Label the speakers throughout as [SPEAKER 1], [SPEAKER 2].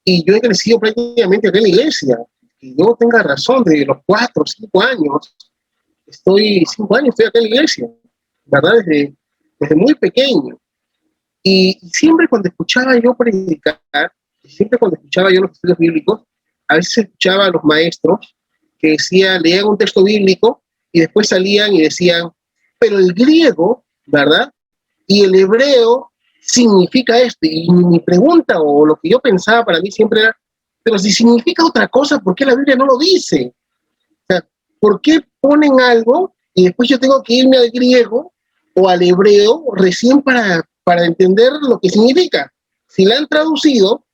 [SPEAKER 1] Y yo he crecido prácticamente acá en la iglesia. Que yo tenga razón, de los 4 o 5 años, 5 años estoy acá en la iglesia, ¿verdad? Desde muy pequeño. Y siempre cuando escuchaba yo predicar, siempre cuando escuchaba yo los estudios bíblicos, a veces escuchaba a los maestros que leían un texto bíblico y después salían y decían, pero el griego, ¿verdad? Y el hebreo significa esto. Y mi pregunta o lo que yo pensaba para mí siempre era, pero si significa otra cosa, ¿por qué la Biblia no lo dice? O sea, ¿por qué ponen algo y después yo tengo que irme al griego o al hebreo recién para entender lo que significa? Si la han traducido,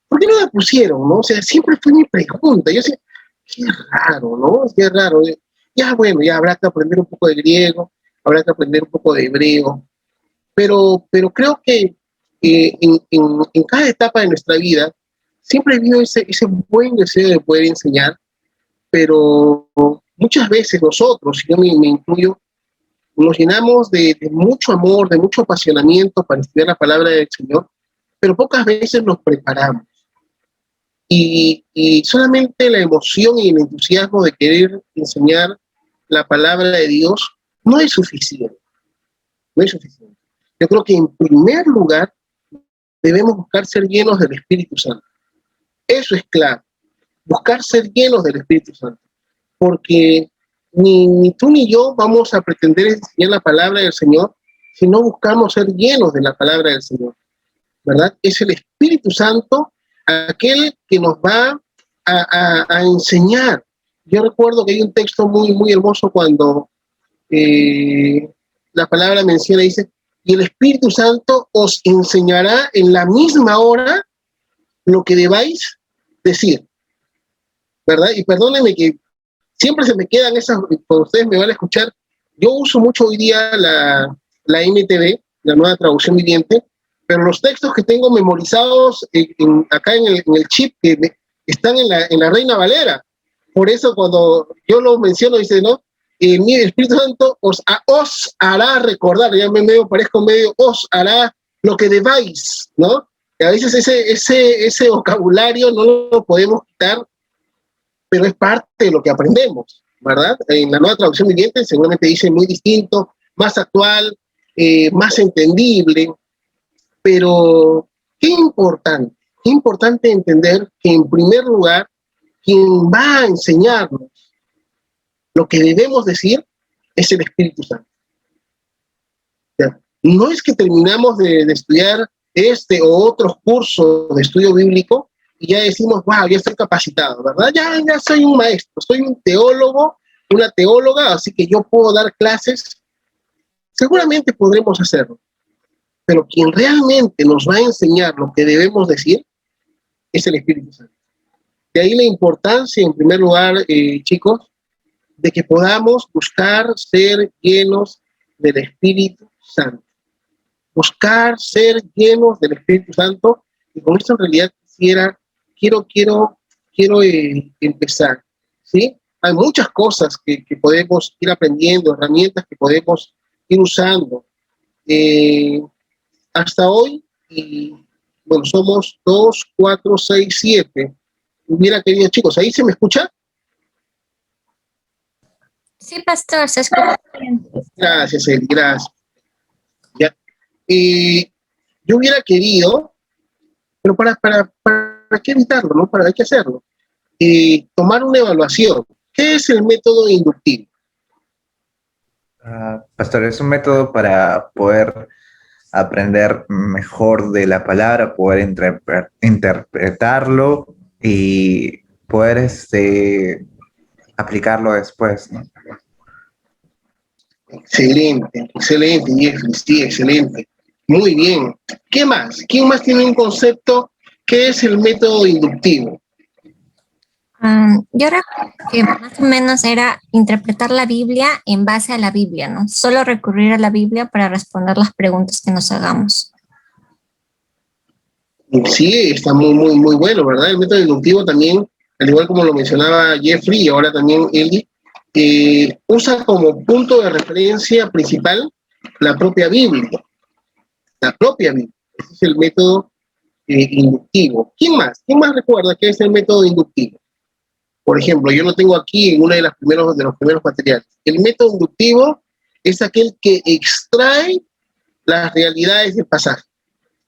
[SPEAKER 1] ¿por qué no la pusieron, no? O sea, siempre fue mi pregunta. Yo decía, qué raro, ¿no? Qué raro. Ya, bueno, ya habrá que aprender un poco de griego, habrá que aprender un poco de hebreo, pero creo que en cada etapa de nuestra vida siempre he habido ese buen deseo de poder enseñar, pero muchas veces nosotros, y yo me incluyo, nos llenamos de mucho amor, de mucho apasionamiento para estudiar la palabra del Señor, pero pocas veces nos preparamos. Y solamente la emoción y el entusiasmo de querer enseñar la palabra de Dios no es suficiente. No es suficiente. Yo creo que en primer lugar debemos buscar ser llenos del Espíritu Santo. Eso es claro. Buscar ser llenos del Espíritu Santo. Porque ni tú ni yo vamos a pretender enseñar la palabra del Señor si no buscamos ser llenos de la palabra del Señor, ¿verdad? Es el Espíritu Santo aquel que nos va a enseñar. Yo recuerdo que hay un texto muy, muy hermoso cuando la palabra menciona, dice, y el Espíritu Santo os enseñará en la misma hora lo que debáis decir, ¿verdad? Y perdónenme que siempre se me quedan esas, cuando ustedes me van a escuchar, yo uso mucho hoy día la NTV, la nueva traducción viviente, pero los textos que tengo memorizados acá en el chip que están en la Reina Valera. Por eso cuando yo lo menciono, dice, ¿no? Mi Espíritu Santo os hará recordar, ya parezco medio, os hará lo que debáis, ¿no? Y a veces ese vocabulario no lo podemos quitar, pero es parte de lo que aprendemos, ¿verdad? En la nueva traducción viviente seguramente dice muy distinto, más actual, más entendible, pero qué importante entender que en primer lugar, quien va a enseñarnos lo que debemos decir es el Espíritu Santo. O sea, no es que terminamos de estudiar este o otros cursos de estudio bíblico y ya decimos, wow, ya estoy capacitado, ¿verdad? Ya soy un maestro, soy un teólogo, una teóloga, así que yo puedo dar clases. Seguramente podremos hacerlo, pero quien realmente nos va a enseñar lo que debemos decir es el Espíritu Santo. De ahí la importancia, en primer lugar, chicos, de que podamos buscar ser llenos del Espíritu Santo. Buscar ser llenos del Espíritu Santo, y con esto en realidad quiero empezar, ¿sí? Hay muchas cosas que podemos ir aprendiendo, herramientas que podemos ir usando. Hasta hoy, y bueno, somos 2, 4, 6, 7. Mira, queridos chicos, ¿ahí se me escucha?
[SPEAKER 2] Sí, pastor, se escucha bien.
[SPEAKER 1] Gracias, Eli, gracias. Ya. Yo hubiera querido, pero ¿para qué evitarlo, no? Hay que hacerlo. Tomar una evaluación. ¿Qué es el método inductivo?
[SPEAKER 3] Pastor, es un método para poder aprender mejor de la palabra, poder interpretarlo y poder aplicarlo después, ¿no?
[SPEAKER 1] Excelente, Jeffrey, sí, excelente. Muy bien. ¿Qué más? ¿Quién más tiene un concepto? ¿Qué es el método inductivo?
[SPEAKER 2] Yo recuerdo que más o menos era interpretar la Biblia en base a la Biblia, ¿no? Solo recurrir a la Biblia para responder las preguntas que nos hagamos.
[SPEAKER 1] Sí, está muy, muy, muy bueno, ¿verdad? El método inductivo también, al igual como lo mencionaba Jeffrey y ahora también Eli, usa como punto de referencia principal la propia Biblia. La propia Biblia. Ese es el método inductivo. ¿Quién más? ¿Quién más recuerda qué es el método inductivo? Por ejemplo, yo lo tengo aquí en uno de los primeros materiales. El método inductivo es aquel que extrae las realidades del pasaje,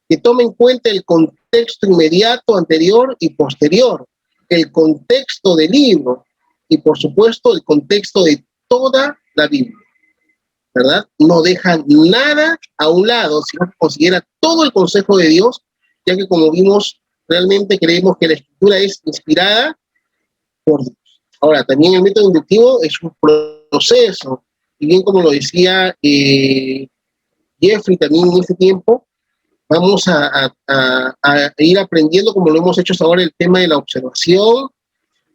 [SPEAKER 1] que toma en cuenta el contexto inmediato, anterior y posterior, el contexto del libro y, por supuesto, el contexto de toda la Biblia, ¿verdad? No deja nada a un lado, sino que considera todo el consejo de Dios, ya que, como vimos, realmente creemos que la Escritura es inspirada por Dios. Ahora, también el método inductivo es un proceso, y bien como lo decía Jeffrey también en ese tiempo, vamos a ir aprendiendo, como lo hemos hecho hasta ahora, el tema de la observación,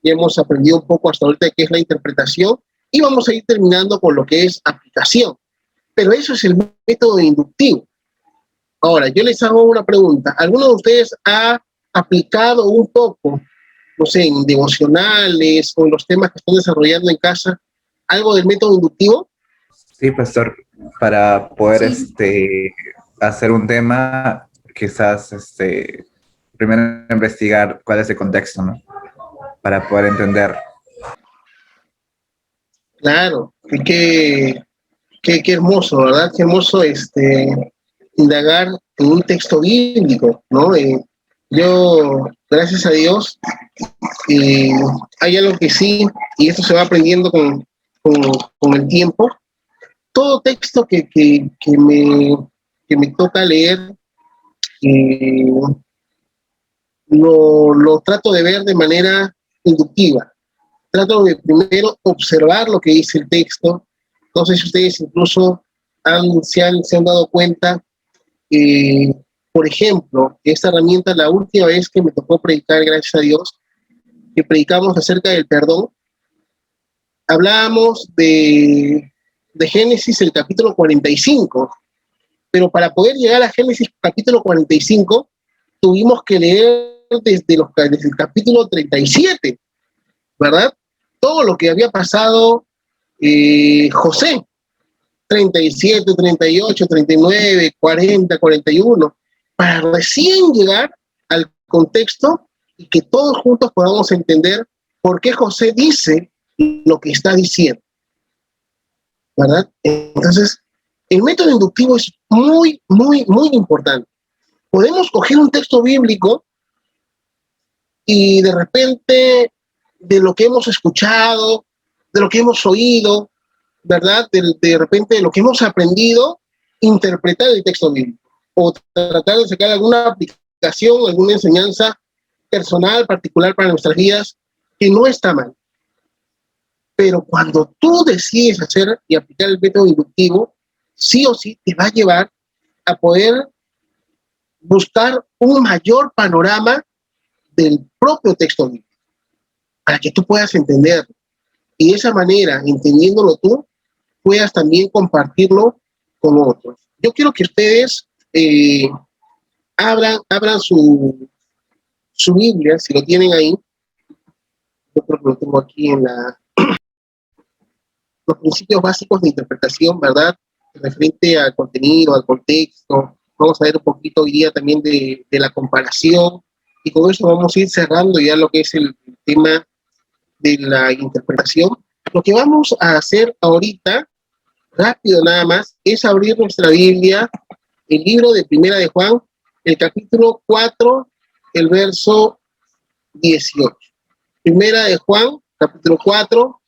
[SPEAKER 1] ya hemos aprendido un poco hasta ahorita qué es la interpretación, y vamos a ir terminando con lo que es aplicación. Pero eso es el método inductivo. Ahora, yo les hago una pregunta. ¿Alguno de ustedes ha aplicado un poco, no sé, en devocionales o en los temas que están desarrollando en casa, algo del método inductivo?
[SPEAKER 3] Sí, pastor, para poder
[SPEAKER 2] Sí.
[SPEAKER 3] hacer un tema, quizás primero investigar cuál es el contexto, ¿no? Para poder entender.
[SPEAKER 1] Claro, qué hermoso, ¿verdad? Qué hermoso indagar en un texto bíblico, ¿no? Yo, gracias a Dios, hay algo que sí, y esto se va aprendiendo con el tiempo. Todo texto que me toca leer, eh, lo trato de ver de manera inductiva. Trato de primero observar lo que dice el texto. No sé si ustedes incluso se han dado cuenta, eh, por ejemplo, esta herramienta, la última vez que me tocó predicar, gracias a Dios, que predicamos acerca del perdón, hablábamos de Génesis, el capítulo 45, pero para poder llegar a Génesis capítulo 45, tuvimos que leer desde el capítulo 37, ¿verdad? Todo lo que había pasado José, 37, 38, 39, 40, 41, para recién llegar al contexto y que todos juntos podamos entender por qué José dice lo que está diciendo, ¿verdad? Entonces, el método inductivo es muy, muy, muy importante. Podemos coger un texto bíblico y de repente, de lo que hemos escuchado, de lo que hemos oído, ¿verdad? De repente, de lo que hemos aprendido, interpretar el texto bíblico o tratar de sacar alguna aplicación, alguna enseñanza personal, particular para nuestras vidas, que no está mal. Pero cuando tú decides hacer y aplicar el método inductivo, sí o sí te va a llevar a poder buscar un mayor panorama del propio texto bíblico, para que tú puedas entenderlo. Y de esa manera, entendiéndolo tú, puedas también compartirlo con otros. Yo quiero que ustedes abran su Biblia, si lo tienen ahí. Yo creo que lo tengo aquí en los principios básicos de interpretación, ¿verdad? Referente al contenido, al contexto. Vamos a ver un poquito hoy día también de la comparación. Y con eso vamos a ir cerrando ya lo que es el tema de la interpretación. Lo que vamos a hacer ahorita, rápido nada más, es abrir nuestra Biblia, el libro de Primera de Juan, el capítulo 4, el verso 18. Primera de Juan, capítulo 4,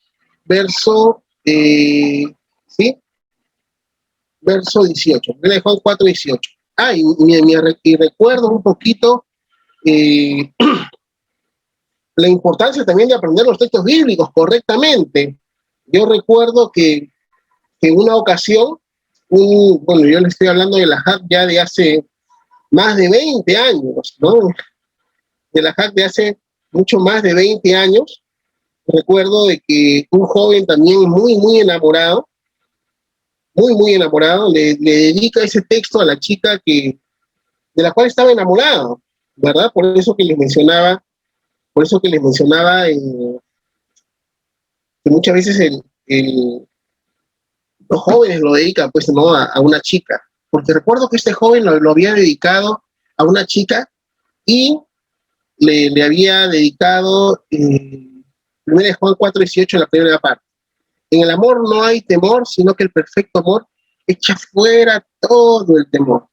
[SPEAKER 1] verso, ¿sí? Verso 18. Primera de Juan 4, 18. Y recuerdo un poquito la importancia también de aprender los textos bíblicos correctamente. Yo recuerdo que en una ocasión, bueno, yo le estoy hablando de la JAC ya de hace más de 20 años, ¿no? De la JAC de hace mucho más de 20 años. Recuerdo de que un joven también muy, muy enamorado, le dedica ese texto a la chica de la cual estaba enamorado, ¿verdad? Por eso que les mencionaba que muchas veces los jóvenes lo dedican, pues, ¿no? A una chica. Porque recuerdo que este joven lo había dedicado a una chica y le había dedicado 1 Juan 4:18 en la primera parte. En el amor no hay temor, sino que el perfecto amor echa fuera todo el temor.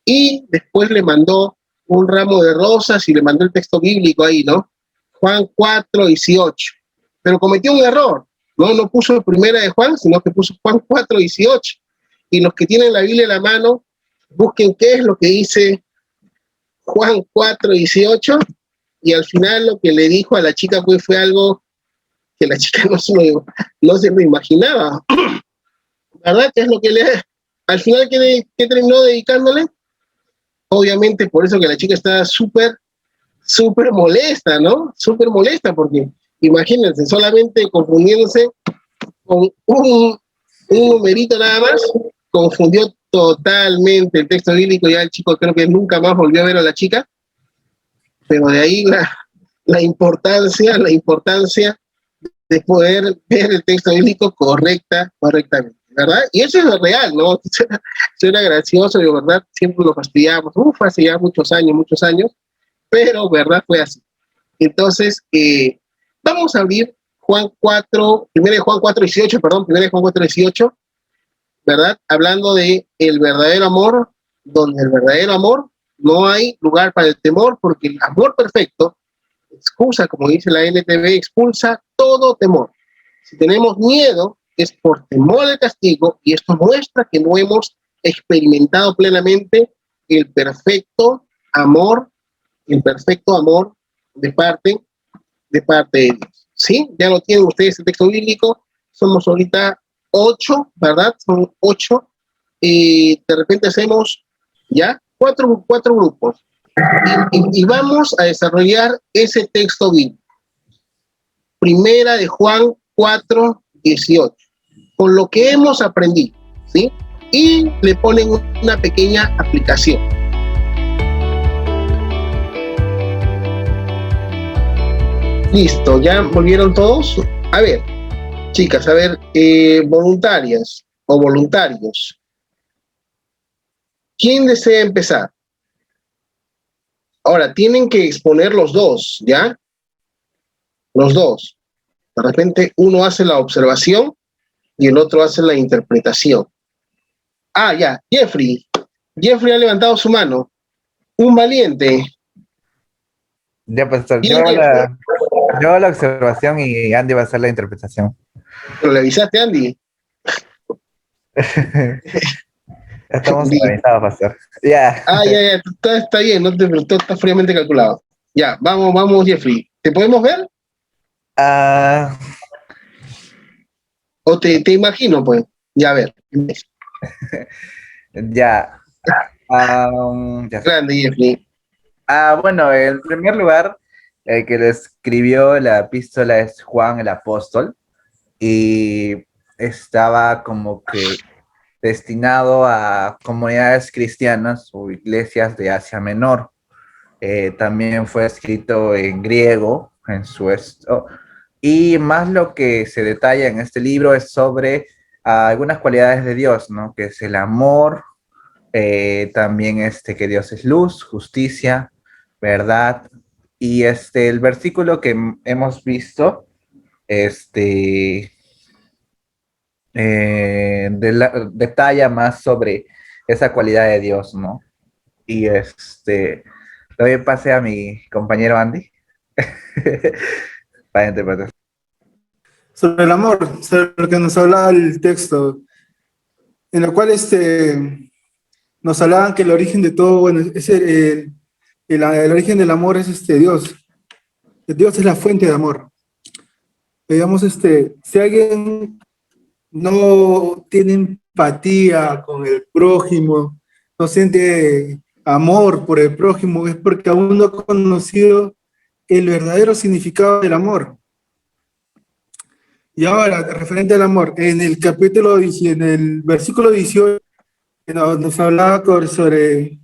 [SPEAKER 1] Y después le mandó un ramo de rosas y le mandó el texto bíblico ahí, ¿no? Juan 4:18. Pero cometió un error, ¿no? No puso primera de Juan, sino que puso Juan 4:18. Y los que tienen la Biblia en la mano, busquen qué es lo que dice Juan 4:18, y al final lo que le dijo a la chica pues fue algo que la chica no se lo imaginaba. ¿Verdad? ¿Qué es lo que al final qué terminó dedicándole? Obviamente por eso que la chica está súper molesta, ¿no? Súper molesta, porque imagínense, solamente confundiéndose con un numerito nada más, confundió totalmente el texto bíblico. Ya el chico creo que nunca más volvió a ver a la chica, pero de ahí la importancia de poder ver el texto bíblico correctamente, ¿verdad? Y eso es real, ¿no? Suena gracioso, de verdad, siempre lo fastidiamos, hace ya muchos años, pero verdad fue así. Entonces, vamos a abrir Juan 4:18, ¿verdad? Hablando de el verdadero amor, donde el verdadero amor no hay lugar para el temor, porque el amor perfecto expulsa, como dice la NTV, expulsa todo temor. Si tenemos miedo, es por temor al castigo, y esto muestra que no hemos experimentado plenamente el perfecto amor de parte de Dios. ¿Sí? Ya lo tienen ustedes el texto bíblico. Somos ahorita 8, ¿verdad? Son 8. Y de repente hacemos ya 4 grupos. Y vamos a desarrollar ese texto bíblico. Primera de Juan 4:18. Con lo que hemos aprendido, ¿sí? Y le ponen una pequeña aplicación. Listo, ¿ya volvieron todos? A ver, chicas, voluntarias o voluntarios. ¿Quién desea empezar? Ahora, tienen que exponer los dos, ¿ya? Los dos. De repente uno hace la observación y el otro hace la interpretación. Ah, ya, Jeffrey. Jeffrey ha levantado su mano. Un valiente.
[SPEAKER 3] Ya, pastor, yo hago la observación y Andy va a hacer la interpretación.
[SPEAKER 1] ¿Pero le avisaste, Andy?
[SPEAKER 3] Estamos organizados, pastor. Ya.
[SPEAKER 1] Ah, ya, está bien, no todo está fríamente calculado. Ya, vamos, Jeffrey. ¿Te podemos ver? ¿O te imagino, pues? Ya, a ver.
[SPEAKER 3] Ya. Ya.
[SPEAKER 1] Grande, Jeffrey.
[SPEAKER 3] Bueno, en primer lugar, el que le escribió la epístola es Juan el apóstol, y estaba como que destinado a comunidades cristianas o iglesias de Asia Menor. También fue escrito en griego, y más lo que se detalla en este libro es sobre algunas cualidades de Dios, ¿no? Que es el amor, también que Dios es luz, justicia, verdad, y el versículo que hemos visto, detalla más sobre esa cualidad de Dios, ¿no? Y le doy pase a mi compañero Andy para interpretar.
[SPEAKER 4] Sobre el amor, sobre lo que nos hablaba el texto, en el cual nos hablaban que el origen de todo, bueno, el origen del amor es Dios. Dios es la fuente de amor. Digamos, si alguien no tiene empatía con el prójimo, no siente amor por el prójimo, es porque aún no ha conocido el verdadero significado del amor. Y ahora, referente al amor, en el versículo 18, nos hablaba sobre,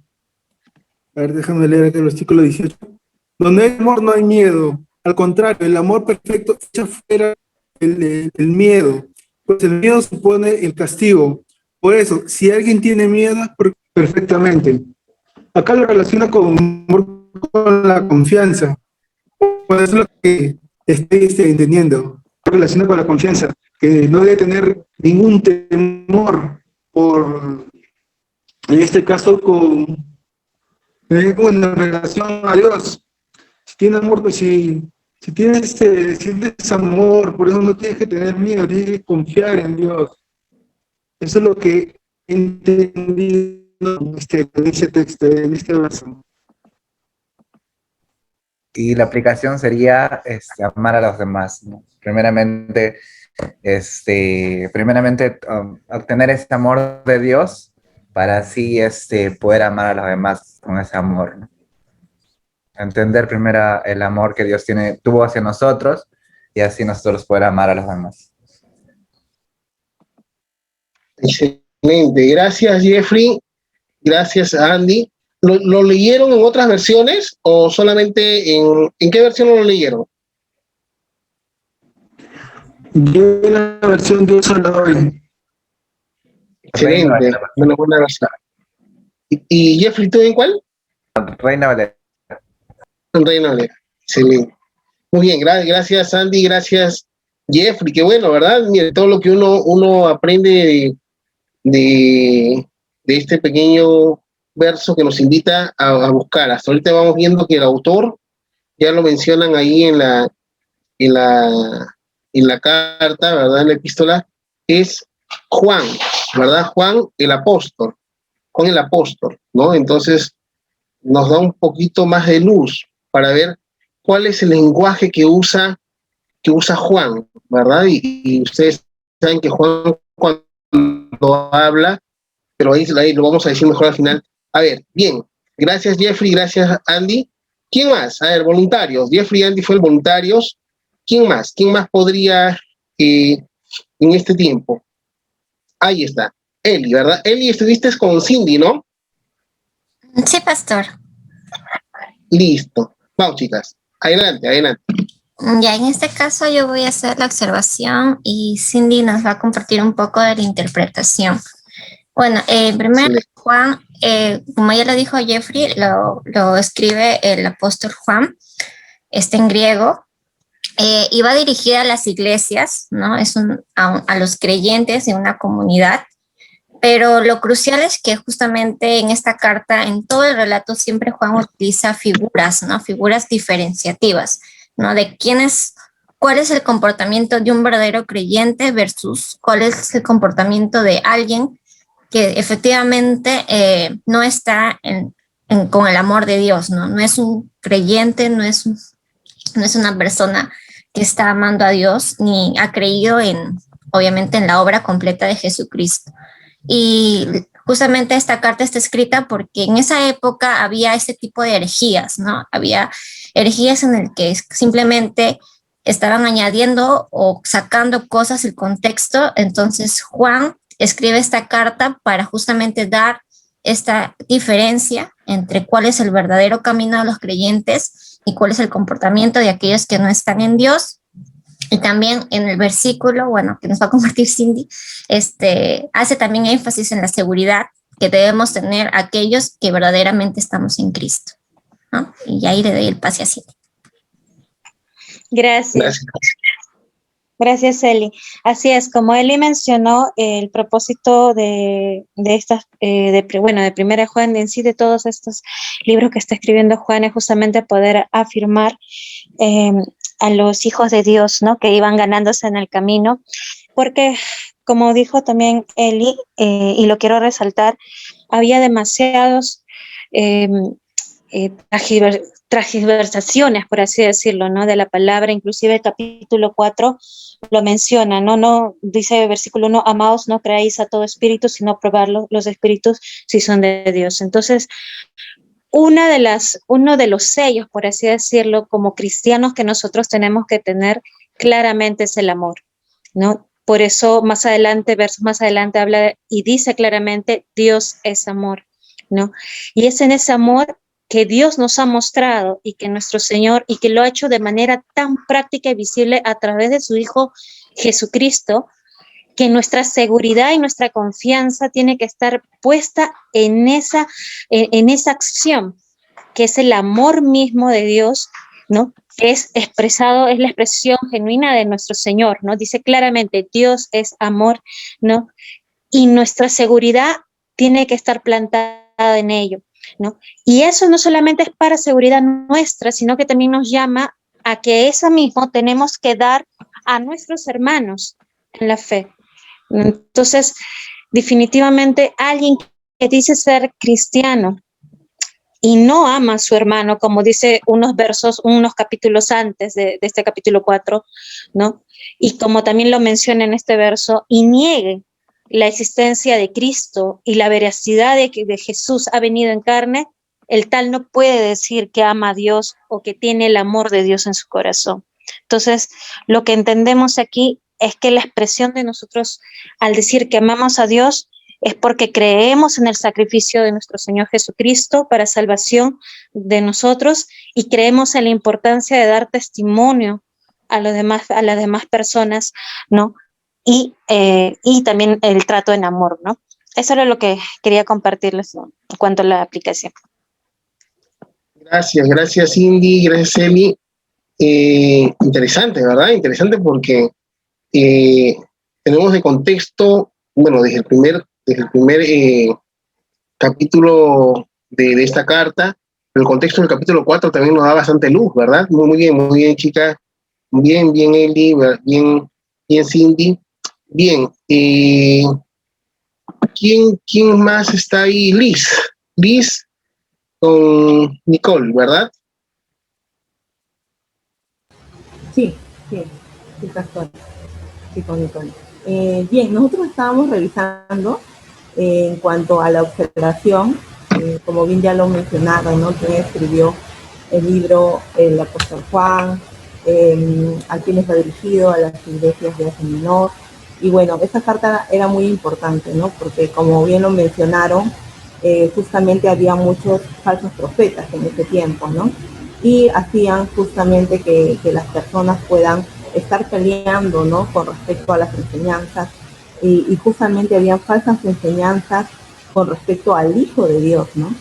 [SPEAKER 4] a ver, déjame leer aquí el versículo 18, donde hay amor no hay miedo, al contrario, el amor perfecto echa fuera el miedo, pues el miedo supone el castigo. Por eso, si alguien tiene miedo, perfectamente. Acá lo relaciona con amor con la confianza. Pues es lo que estoy entendiendo. Relaciona con la confianza, que no debe tener ningún temor por, en este caso, con relación a Dios. Si tienes amor, pues si tienes sientes amor, por eso no tienes que tener miedo, tienes que confiar en Dios. Eso es lo que he entendido en este texto, en este verso.
[SPEAKER 3] Y la aplicación sería amar a los demás, ¿no? Primeramente, obtener ese amor de Dios para así poder amar a los demás con ese amor, ¿no? Entender primero el amor que Dios tuvo hacia nosotros y así nosotros poder amar a los demás.
[SPEAKER 1] Excelente. Gracias, Jeffrey. Gracias, Andy. ¿Lo leyeron en otras versiones o solamente en qué versión lo leyeron?
[SPEAKER 4] Yo en la versión de uso la doy.
[SPEAKER 1] Excelente. Bueno, buena versión. ¿Y Jeffrey, tú en cuál?
[SPEAKER 3] Reina Valera.
[SPEAKER 1] En Reina Valera. Excelente. Muy bien, gracias, Andy. Gracias, Jeffrey. Qué bueno, ¿verdad? Mire, todo lo que uno aprende de este pequeño verso que nos invita a buscar. Hasta ahorita vamos viendo que el autor, ya lo mencionan ahí en la carta, ¿verdad? En la epístola, es Juan, ¿verdad? Juan el apóstol, ¿no? Entonces nos da un poquito más de luz para ver cuál es el lenguaje que usa Juan, ¿verdad? Y ustedes saben que Juan cuando habla, pero ahí lo vamos a decir mejor al final. A ver, bien, gracias Jeffrey, gracias Andy. ¿Quién más? A ver, voluntarios. Jeffrey y Andy fueron voluntarios. ¿Quién más? ¿Quién más podría en este tiempo? Ahí está. Eli, ¿verdad? Eli, estuviste con Cindy, ¿no?
[SPEAKER 2] Sí, pastor.
[SPEAKER 1] Listo. Vamos, chicas. Adelante.
[SPEAKER 2] Ya, en este caso yo voy a hacer la observación y Cindy nos va a compartir un poco de la interpretación. Bueno, primero Juan, como ya lo dijo Jeffrey, lo escribe el apóstol Juan, está en griego, y va dirigida a las iglesias, ¿no? A los creyentes de una comunidad, pero lo crucial es que justamente en esta carta, en todo el relato, siempre Juan utiliza figuras, ¿no? Figuras diferenciativas, ¿no? De cuál es el comportamiento de un verdadero creyente versus cuál es el comportamiento de alguien que efectivamente no está con el amor de Dios, ¿no? No es un creyente, no es una persona que está amando a Dios ni ha creído obviamente en la obra completa de Jesucristo. Y justamente esta carta está escrita porque en esa época había este tipo de herejías, ¿no? Había herejías en el que simplemente estaban añadiendo o sacando cosas del contexto. Entonces Juan escribe esta carta para justamente dar esta diferencia entre cuál es el verdadero camino de los creyentes y cuál es el comportamiento de aquellos que no están en Dios. Y también en el versículo, bueno, que nos va a compartir Cindy, hace también énfasis en la seguridad que debemos tener aquellos que verdaderamente estamos en Cristo, ¿no? Y ahí le doy el pase a Cindy.
[SPEAKER 5] Gracias, Eli. Así es, como Eli mencionó, el propósito de Primera Juan, en sí, de todos estos libros que está escribiendo Juan, es justamente poder afirmar a los hijos de Dios, ¿no? Que iban ganándose en el camino, porque, como dijo también Eli, y lo quiero resaltar, había demasiados transversaciones, por así decirlo, ¿no? De la palabra. Inclusive el capítulo 4 lo menciona, ¿no? Dice versículo 1, amaos, no creáis a todo espíritu, sino probarlo, los espíritus si son de Dios. Entonces, uno de los sellos, por así decirlo, como cristianos que nosotros tenemos que tener claramente es el amor, ¿no? Por eso versos más adelante habla y dice claramente, Dios es amor, ¿no? Y es en ese amor que Dios nos ha mostrado y que nuestro Señor, y que lo ha hecho de manera tan práctica y visible a través de su Hijo Jesucristo, que nuestra seguridad y nuestra confianza tiene que estar puesta en esa acción, que es el amor mismo de Dios, ¿no? Es expresado, es la expresión genuina de nuestro Señor, ¿no? Dice claramente, Dios es amor, ¿no? Y nuestra seguridad tiene que estar plantada en ello, ¿no? Y eso no solamente es para seguridad nuestra, sino que también nos llama a que eso mismo tenemos que dar a nuestros hermanos en la fe. Entonces, definitivamente alguien que dice ser cristiano y no ama a su hermano, como dice unos versos, unos capítulos antes de este capítulo 4, ¿no? Y como también lo menciona en este verso, y niegue la existencia de Cristo y la veracidad de que de Jesús ha venido en carne, el tal no puede decir que ama a Dios o que tiene el amor de Dios en su corazón. Entonces, lo que entendemos aquí es que la expresión de nosotros al decir que amamos a Dios es porque creemos en el sacrificio de nuestro Señor Jesucristo para salvación de nosotros y creemos en la importancia de dar testimonio a las demás personas, ¿no? Y también el trato en amor, ¿no? Eso era lo que quería compartirles, ¿no?, en cuanto a la aplicación.
[SPEAKER 1] Gracias Cindy, gracias Eli. Interesante, ¿verdad? Interesante porque tenemos de contexto, bueno, desde el primer capítulo de esta carta, pero el contexto del capítulo 4 también nos da bastante luz, ¿verdad? Muy bien, chicas. Bien, Eli, bien, Cindy. Bien, ¿quién más está ahí? Liz con Nicole, ¿verdad?
[SPEAKER 6] Sí, pastor. Sí, con Nicole. Bien, nosotros estábamos revisando en cuanto a la observación, como bien ya lo mencionaron, ¿no? Quien escribió el libro, el apóstol Juan, a quién está dirigido, a las iglesias de Asia Menor. Y bueno, esta carta era muy importante, ¿no? Porque como bien lo mencionaron, justamente había muchos falsos profetas en ese tiempo, ¿no? Y hacían justamente que las personas puedan estar peleando, ¿no?, con respecto a las enseñanzas, y justamente habían falsas enseñanzas con respecto al Hijo de Dios, ¿no?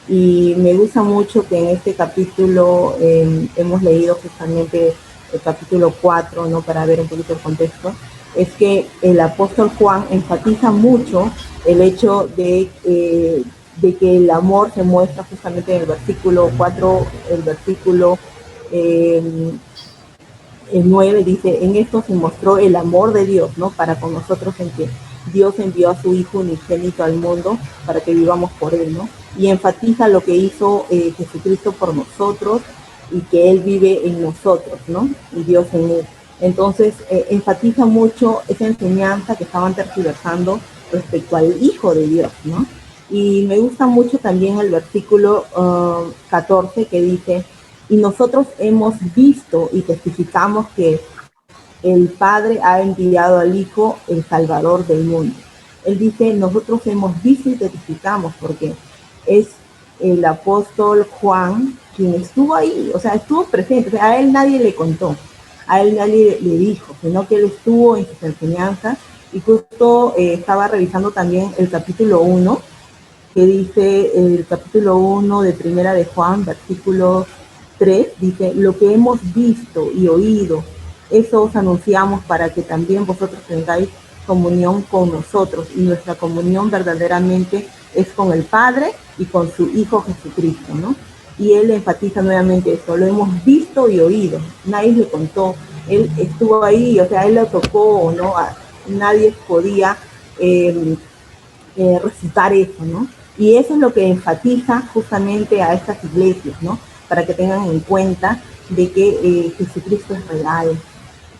[SPEAKER 6] Y me gusta mucho que en este capítulo hemos leído justamente el capítulo 4, ¿no?, para ver un poquito el contexto, es que el apóstol Juan enfatiza mucho el hecho de que el amor se muestra justamente en el versículo 4, el versículo 9 dice, en esto se mostró el amor de Dios, ¿no?, para con nosotros, en que Dios envió a su Hijo unigénito al mundo para que vivamos por Él, ¿no? Y enfatiza lo que hizo Jesucristo por nosotros y que Él vive en nosotros, ¿no? Y Dios en Él. Entonces, enfatiza mucho esa enseñanza que estaban tergiversando respecto al Hijo de Dios, ¿no? Y me gusta mucho también el versículo 14 que dice, y nosotros hemos visto y testificamos que el Padre ha enviado al Hijo, el Salvador del mundo. Él dice, nosotros hemos visto y testificamos, porque es el apóstol Juan quien estuvo ahí, o sea, estuvo presente. O sea, a él nadie le contó, a él nadie le dijo, sino que él estuvo en sus enseñanzas. Y justo estaba revisando también el capítulo 1, que dice, el capítulo 1 de Primera de Juan, versículo 3, dice, lo que hemos visto y oído, eso os anunciamos para que también vosotros tengáis comunión con nosotros, y nuestra comunión verdaderamente es con el Padre y con su Hijo Jesucristo, ¿no? Y él enfatiza nuevamente eso, lo hemos visto y oído, nadie le contó, él estuvo ahí, o sea, él lo tocó, ¿no? Nadie podía recitar eso, ¿no? Y eso es lo que enfatiza justamente a estas iglesias, ¿no?, para que tengan en cuenta de que Jesucristo es real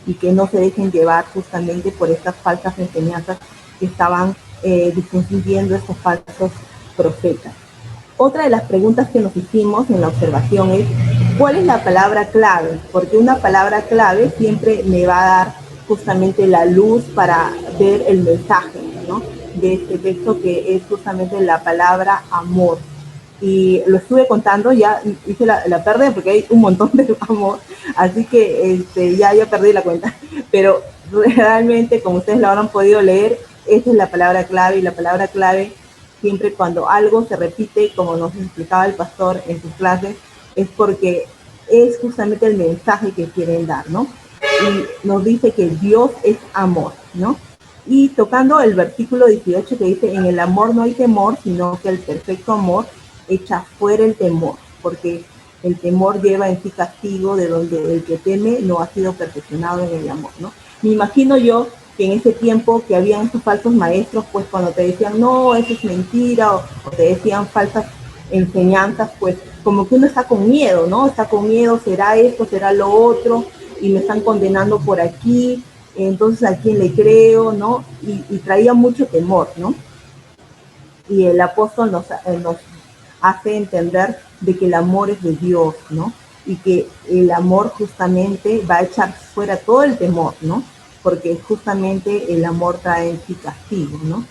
[SPEAKER 6] y que no se dejen llevar justamente por estas falsas enseñanzas que estaban difundiendo estos falsos profetas. Otra de las preguntas que nos hicimos en la observación es, ¿cuál es la palabra clave? Porque una palabra clave siempre me va a dar justamente la luz para ver el mensaje, ¿no?, de este texto, que es justamente la palabra amor. Y lo estuve contando, ya hice la pérdida porque hay un montón de amor, así que ya perdí la cuenta, pero realmente, como ustedes lo habrán podido leer, esa es la palabra clave, y la palabra clave Siempre cuando algo se repite, como nos explicaba el pastor en sus clases, es porque es justamente el mensaje que quieren dar, ¿no? Y nos dice que Dios es amor, ¿no? Y tocando el versículo 18 que dice, en el amor no hay temor, sino que el perfecto amor echa fuera el temor, porque el temor lleva en sí castigo, de donde el que teme no ha sido perfeccionado en el amor, ¿no? Me imagino yo que en ese tiempo que habían estos falsos maestros, pues cuando te decían, no, eso es mentira, o te decían falsas enseñanzas, pues como que uno está con miedo, ¿no? Está con miedo, será esto, será lo otro, y me están condenando por aquí, entonces a quién le creo, ¿no? Y traía mucho temor, ¿no? Y el apóstol nos hace entender de que el amor es de Dios, ¿no? Y que el amor justamente va a echar fuera todo el temor, ¿no? Porque justamente el amor trae en sí castigo, ¿no?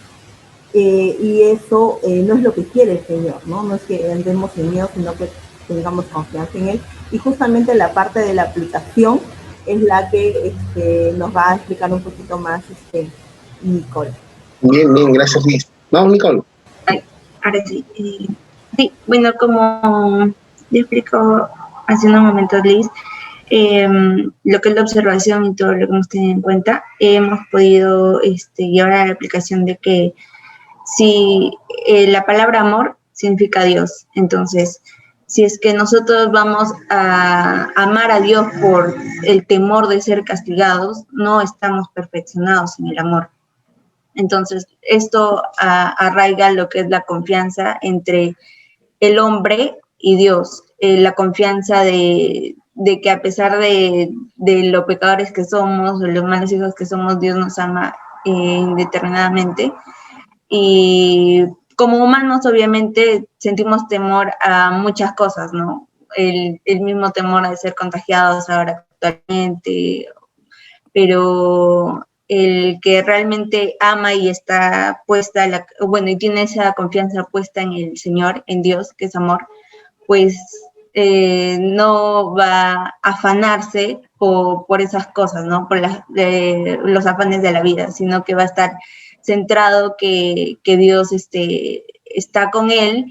[SPEAKER 6] Y eso no es lo que quiere el Señor, ¿no? No es que andemos en miedo, sino que tengamos confianza en Él. Y justamente la parte de la aplicación es la que nos va a explicar un poquito más Nicole.
[SPEAKER 1] Bien, bien, gracias, Liz. Vamos, Nicole.
[SPEAKER 7] Ahora sí. Sí, bueno, como le explicó hace unos momentos Liz, lo que es la observación y todo lo que hemos tenido en cuenta, hemos podido llevar a la aplicación de que si la palabra amor significa Dios, entonces si es que nosotros vamos a amar a Dios por el temor de ser castigados, no estamos perfeccionados en el amor. Entonces, esto arraiga lo que es la confianza entre el hombre y Dios, la confianza de que a pesar de lo pecadores que somos, o los malos hijos que somos, Dios nos ama indeterminadamente. Y como humanos, obviamente, sentimos temor a muchas cosas, ¿no? El mismo temor de ser contagiados ahora actualmente, pero el que realmente ama y está puesta, y tiene esa confianza puesta en el Señor, en Dios, que es amor, pues no va a afanarse por esas cosas, ¿no? Por los afanes de la vida, sino que va a estar centrado que Dios está con él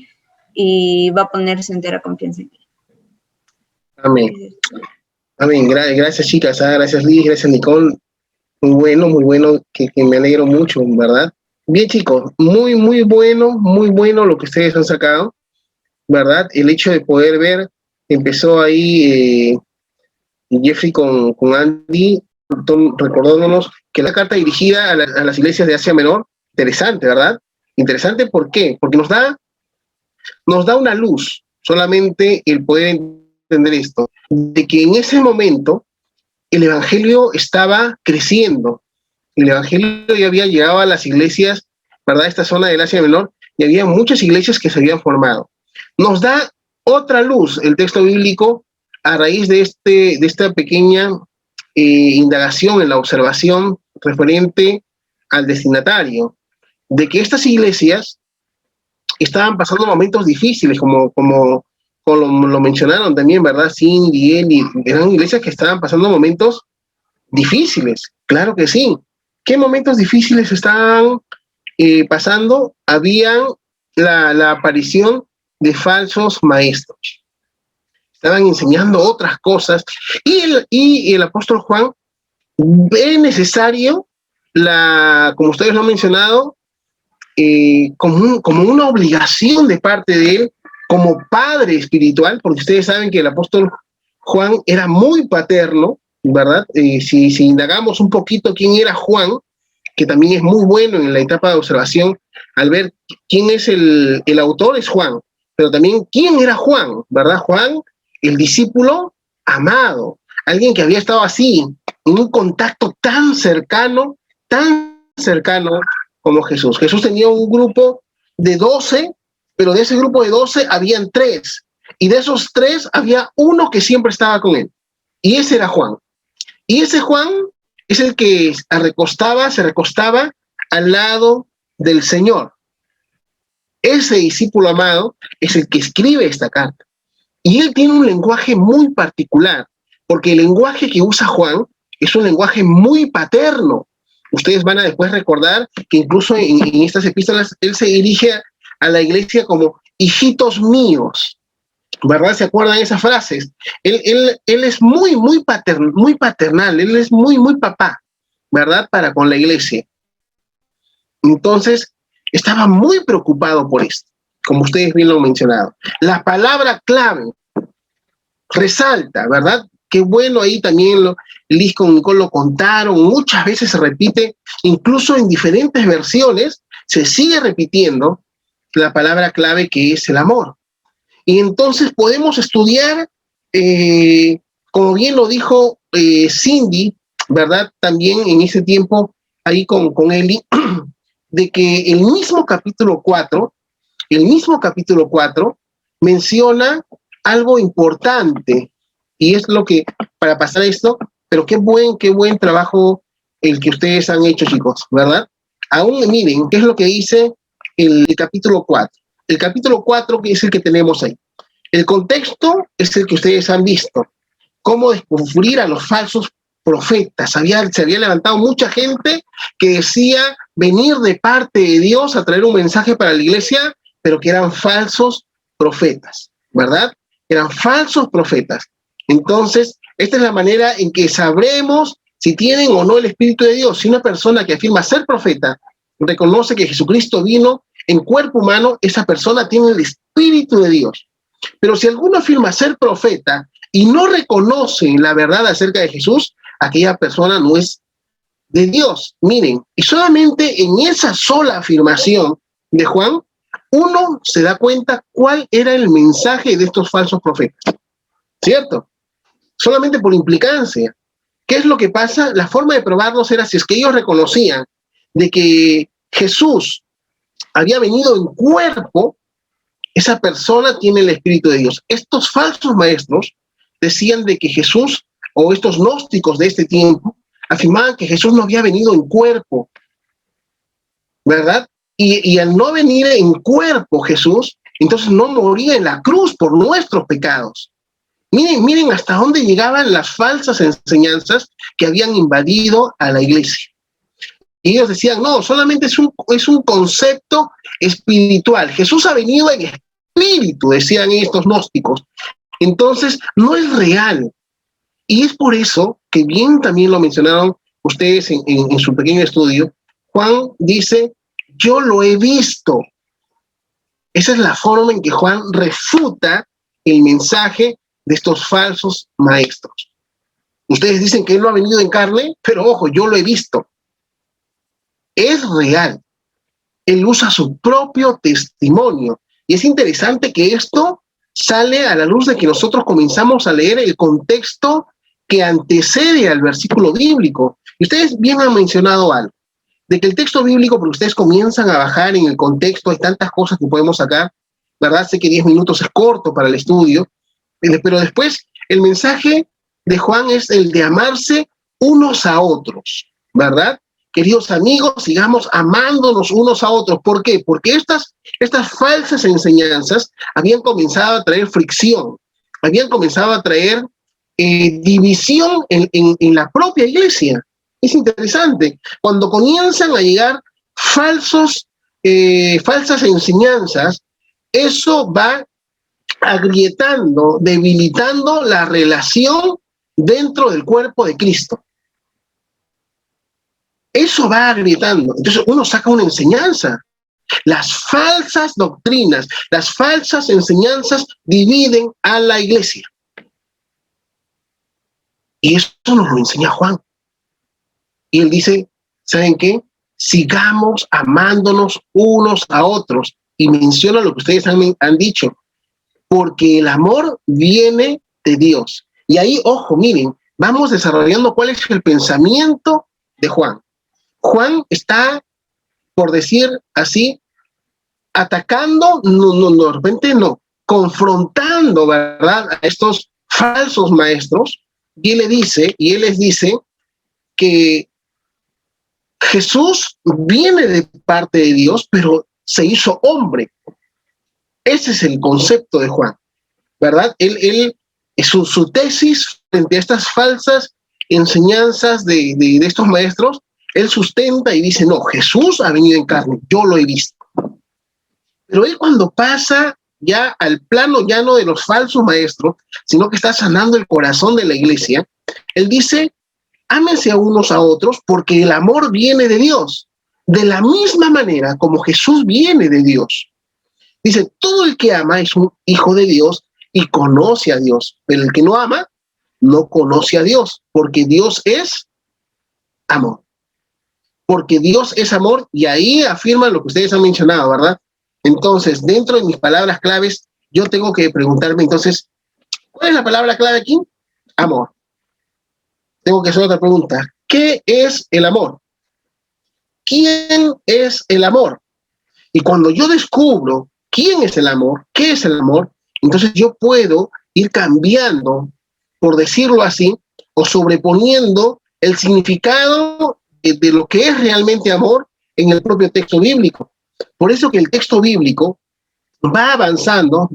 [SPEAKER 7] y va a poner su entera confianza en él.
[SPEAKER 1] Amén. Amén. Gracias, chicas. Gracias, Liz. Gracias, Nicole. Muy bueno, que me alegro mucho, ¿verdad? Bien, chicos, muy bueno lo que ustedes han sacado, ¿verdad? El hecho de poder ver, empezó ahí Jeffrey con Andy, recordándonos que la carta dirigida a las iglesias de Asia Menor, interesante, ¿verdad? Interesante, ¿por qué? Porque nos da una luz, solamente el poder entender esto, de que en ese momento el evangelio estaba creciendo, el evangelio ya había llegado a las iglesias, ¿verdad? Esta zona del Asia Menor, y había muchas iglesias que se habían formado. Nos da otra luz el texto bíblico a raíz de esta pequeña indagación en la observación referente al destinatario, de que estas iglesias estaban pasando momentos difíciles, como lo mencionaron también, ¿verdad? Cindy, Eli, eran iglesias que estaban pasando momentos difíciles, claro que sí. ¿Qué momentos difíciles estaban pasando? Habían la aparición de falsos maestros. Estaban enseñando otras cosas y el apóstol Juan ve necesario, como ustedes lo han mencionado, como una obligación de parte de él, como padre espiritual, porque ustedes saben que el apóstol Juan era muy paterno, ¿verdad? Si indagamos un poquito quién era Juan, que también es muy bueno en la etapa de observación, al ver quién es el autor, es Juan, pero también quién era Juan, ¿verdad? Juan, el discípulo amado, alguien que había estado así, en un contacto tan cercano como Jesús. Jesús tenía un grupo de 12, pero de ese grupo de 12 habían 3, y de esos 3 había uno que siempre estaba con él, y ese era Juan. Y ese Juan es el que se recostaba al lado del Señor. Ese discípulo amado es el que escribe esta carta. Y él tiene un lenguaje muy particular, porque el lenguaje que usa Juan es un lenguaje muy paterno. Ustedes van a después recordar que incluso en estas epístolas él se dirige a la iglesia como hijitos míos, ¿verdad? ¿Se acuerdan esas frases? Él es muy paternal, él es muy papá, ¿verdad? Para con la iglesia. Entonces, estaba muy preocupado por esto, como ustedes bien lo han mencionado. La palabra clave resalta, ¿verdad? Qué bueno, ahí también Liz con Nicole lo contaron, muchas veces se repite, incluso en diferentes versiones, se sigue repitiendo la palabra clave que es el amor. Y entonces podemos estudiar, como bien lo dijo Cindy, ¿verdad? También en ese tiempo, ahí con Eli, de que el mismo capítulo 4 menciona algo importante, y es lo que, para pasar esto, pero qué buen trabajo el que ustedes han hecho, chicos, ¿verdad? Aún miren, ¿qué es lo que dice el capítulo 4? El capítulo 4, que es el que tenemos ahí. El contexto es el que ustedes han visto. Cómo descubrir a los falsos profetas. Se había levantado mucha gente que decía venir de parte de Dios a traer un mensaje para la iglesia, pero que eran falsos profetas, ¿verdad? Eran falsos profetas. Entonces, esta es la manera en que sabremos si tienen o no el Espíritu de Dios. Si una persona que afirma ser profeta reconoce que Jesucristo vino en cuerpo humano, esa persona tiene el Espíritu de Dios. Pero si alguno afirma ser profeta y no reconoce la verdad acerca de Jesús, aquella persona no es de Dios. Miren, y solamente en esa sola afirmación de Juan, uno se da cuenta cuál era el mensaje de estos falsos profetas. ¿Cierto? Solamente por implicancia. ¿Qué es lo que pasa? La forma de probarlos era si es que ellos reconocían de que Jesús había venido en cuerpo, esa persona tiene el Espíritu de Dios. Estos falsos maestros decían de que Jesús, o estos gnósticos de este tiempo, afirmaban que Jesús no había venido en cuerpo, ¿verdad? Y al no venir en cuerpo Jesús, entonces no moría en la cruz por nuestros pecados. Miren hasta dónde llegaban las falsas enseñanzas que habían invadido a la iglesia. Y ellos decían, no, solamente es un concepto espiritual. Jesús ha venido en espíritu, decían estos gnósticos. Entonces, no es real. Y es por eso que bien también lo mencionaron ustedes en su pequeño estudio. Juan dice, yo lo he visto. Esa es la forma en que Juan refuta el mensaje de estos falsos maestros. Ustedes dicen que él no ha venido en carne, pero ojo, yo lo he visto. Es real. Él usa su propio testimonio. Y es interesante que esto sale a la luz de que nosotros comenzamos a leer el contexto que antecede al versículo bíblico. Y ustedes bien han mencionado algo, de que el texto bíblico, porque ustedes comienzan a bajar en el contexto, hay tantas cosas que podemos sacar, ¿verdad? Sé que 10 minutos es corto para el estudio, pero después el mensaje de Juan es el de amarse unos a otros, ¿verdad? Queridos amigos, sigamos amándonos unos a otros. ¿Por qué? Porque estas falsas enseñanzas habían comenzado a traer fricción, habían comenzado a traer división en la propia iglesia. Es interesante. Cuando comienzan a llegar falsas enseñanzas, eso va agrietando, debilitando la relación dentro del cuerpo de Cristo. Eso va agrietando. Entonces uno saca una enseñanza. Las falsas doctrinas, las falsas enseñanzas dividen a la iglesia. Y eso nos lo enseña Juan. Y él dice, ¿saben qué? Sigamos amándonos unos a otros. Y menciona lo que ustedes han dicho. Porque el amor viene de Dios. Y ahí, ojo, miren, vamos desarrollando cuál es el pensamiento de Juan. Juan está, por decir así, atacando, de repente no, confrontando, ¿verdad?, a estos falsos maestros, y él les dice que Jesús viene de parte de Dios, pero se hizo hombre. Ese es el concepto de Juan, ¿verdad? Él su tesis frente a estas falsas enseñanzas de estos maestros, él sustenta y dice, no, Jesús ha venido en carne, yo lo he visto. Pero él cuando pasa ya al plano ya no de los falsos maestros, sino que está sanando el corazón de la iglesia, él dice, ámense a unos a otros porque el amor viene de Dios, de la misma manera como Jesús viene de Dios. Dice, todo el que ama es un hijo de Dios y conoce a Dios, pero el que no ama no conoce a Dios, porque Dios es amor. Porque Dios es amor, y ahí afirman lo que ustedes han mencionado, ¿verdad? Entonces, dentro de mis palabras claves, yo tengo que preguntarme entonces, ¿cuál es la palabra clave aquí? Amor. Tengo que hacer otra pregunta. ¿Qué es el amor? ¿Quién es el amor? Y cuando yo descubro quién es el amor, qué es el amor, entonces yo puedo ir cambiando, por decirlo así, o sobreponiendo el significado de lo que es realmente amor en el propio texto bíblico. Por eso que el texto bíblico va avanzando,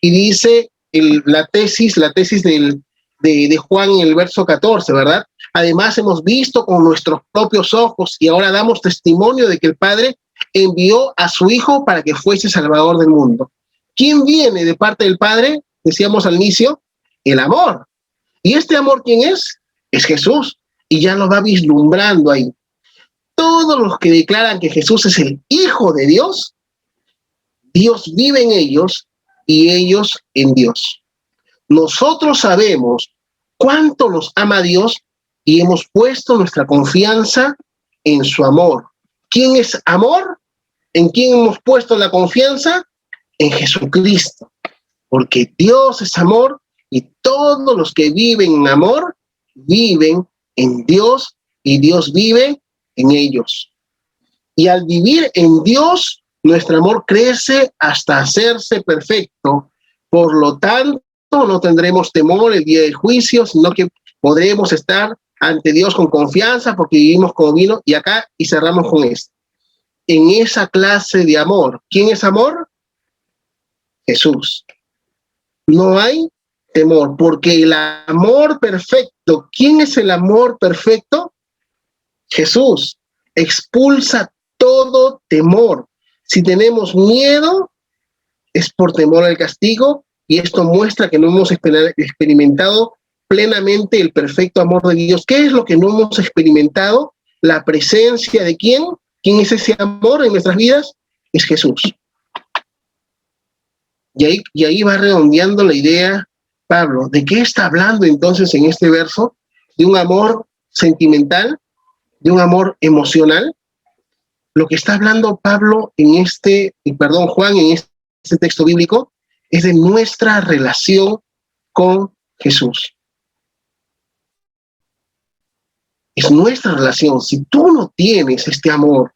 [SPEAKER 1] y dice la tesis de Juan en el verso 14, ¿verdad? Además hemos visto con nuestros propios ojos y ahora damos testimonio de que el Padre envió a su Hijo para que fuese Salvador del mundo. ¿Quién viene de parte del Padre? Decíamos al inicio, el amor. ¿Y este amor quién es? Es Jesús. Y ya lo va vislumbrando ahí. Todos los que declaran que Jesús es el Hijo de Dios, Dios vive en ellos y ellos en Dios. Nosotros sabemos cuánto nos ama Dios y hemos puesto nuestra confianza en su amor. ¿Quién es amor? ¿En quién hemos puesto la confianza? En Jesucristo. Porque Dios es amor y todos los que viven en amor viven en Dios y Dios vive en ellos. Y al vivir en Dios, nuestro amor crece hasta hacerse perfecto. Por lo tanto, no tendremos temor el día del juicio, sino que podremos estar ante Dios con confianza porque vivimos como vino. Y acá, y cerramos con esto. En esa clase de amor, ¿quién es amor? Jesús. No hay temor, porque el amor perfecto, ¿quién es el amor perfecto? Jesús. Expulsa todo temor. Si tenemos miedo, es por temor al castigo, y esto muestra que no hemos experimentado plenamente el perfecto amor de Dios. ¿Qué es lo que no hemos experimentado? La presencia de ¿quién? ¿Quién es ese amor en nuestras vidas? Es Jesús. Y ahí va redondeando la idea Pablo. ¿De qué está hablando entonces en este verso? ¿De un amor sentimental? ¿De un amor emocional? Lo que está hablando Juan en este texto bíblico es de nuestra relación con Jesús. Es nuestra relación. Si tú no tienes este amor,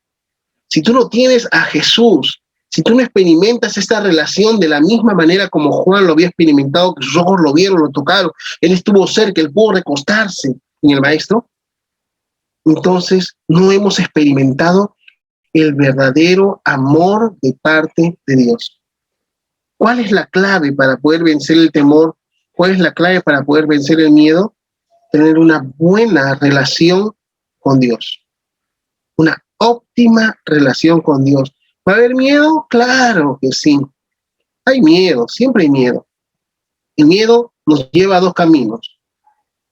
[SPEAKER 1] si tú no tienes a Jesús, si tú no experimentas esta relación de la misma manera como Juan lo había experimentado, que sus ojos lo vieron, lo tocaron, él estuvo cerca, él pudo recostarse en el Maestro, entonces no hemos experimentado el verdadero amor de parte de Dios. ¿Cuál es la clave para poder vencer el temor? ¿Cuál es la clave para poder vencer el miedo? Tener una buena relación con Dios. Una óptima relación con Dios. ¿Va a haber miedo? Claro que sí. Hay miedo, siempre hay miedo. El miedo nos lleva a dos caminos.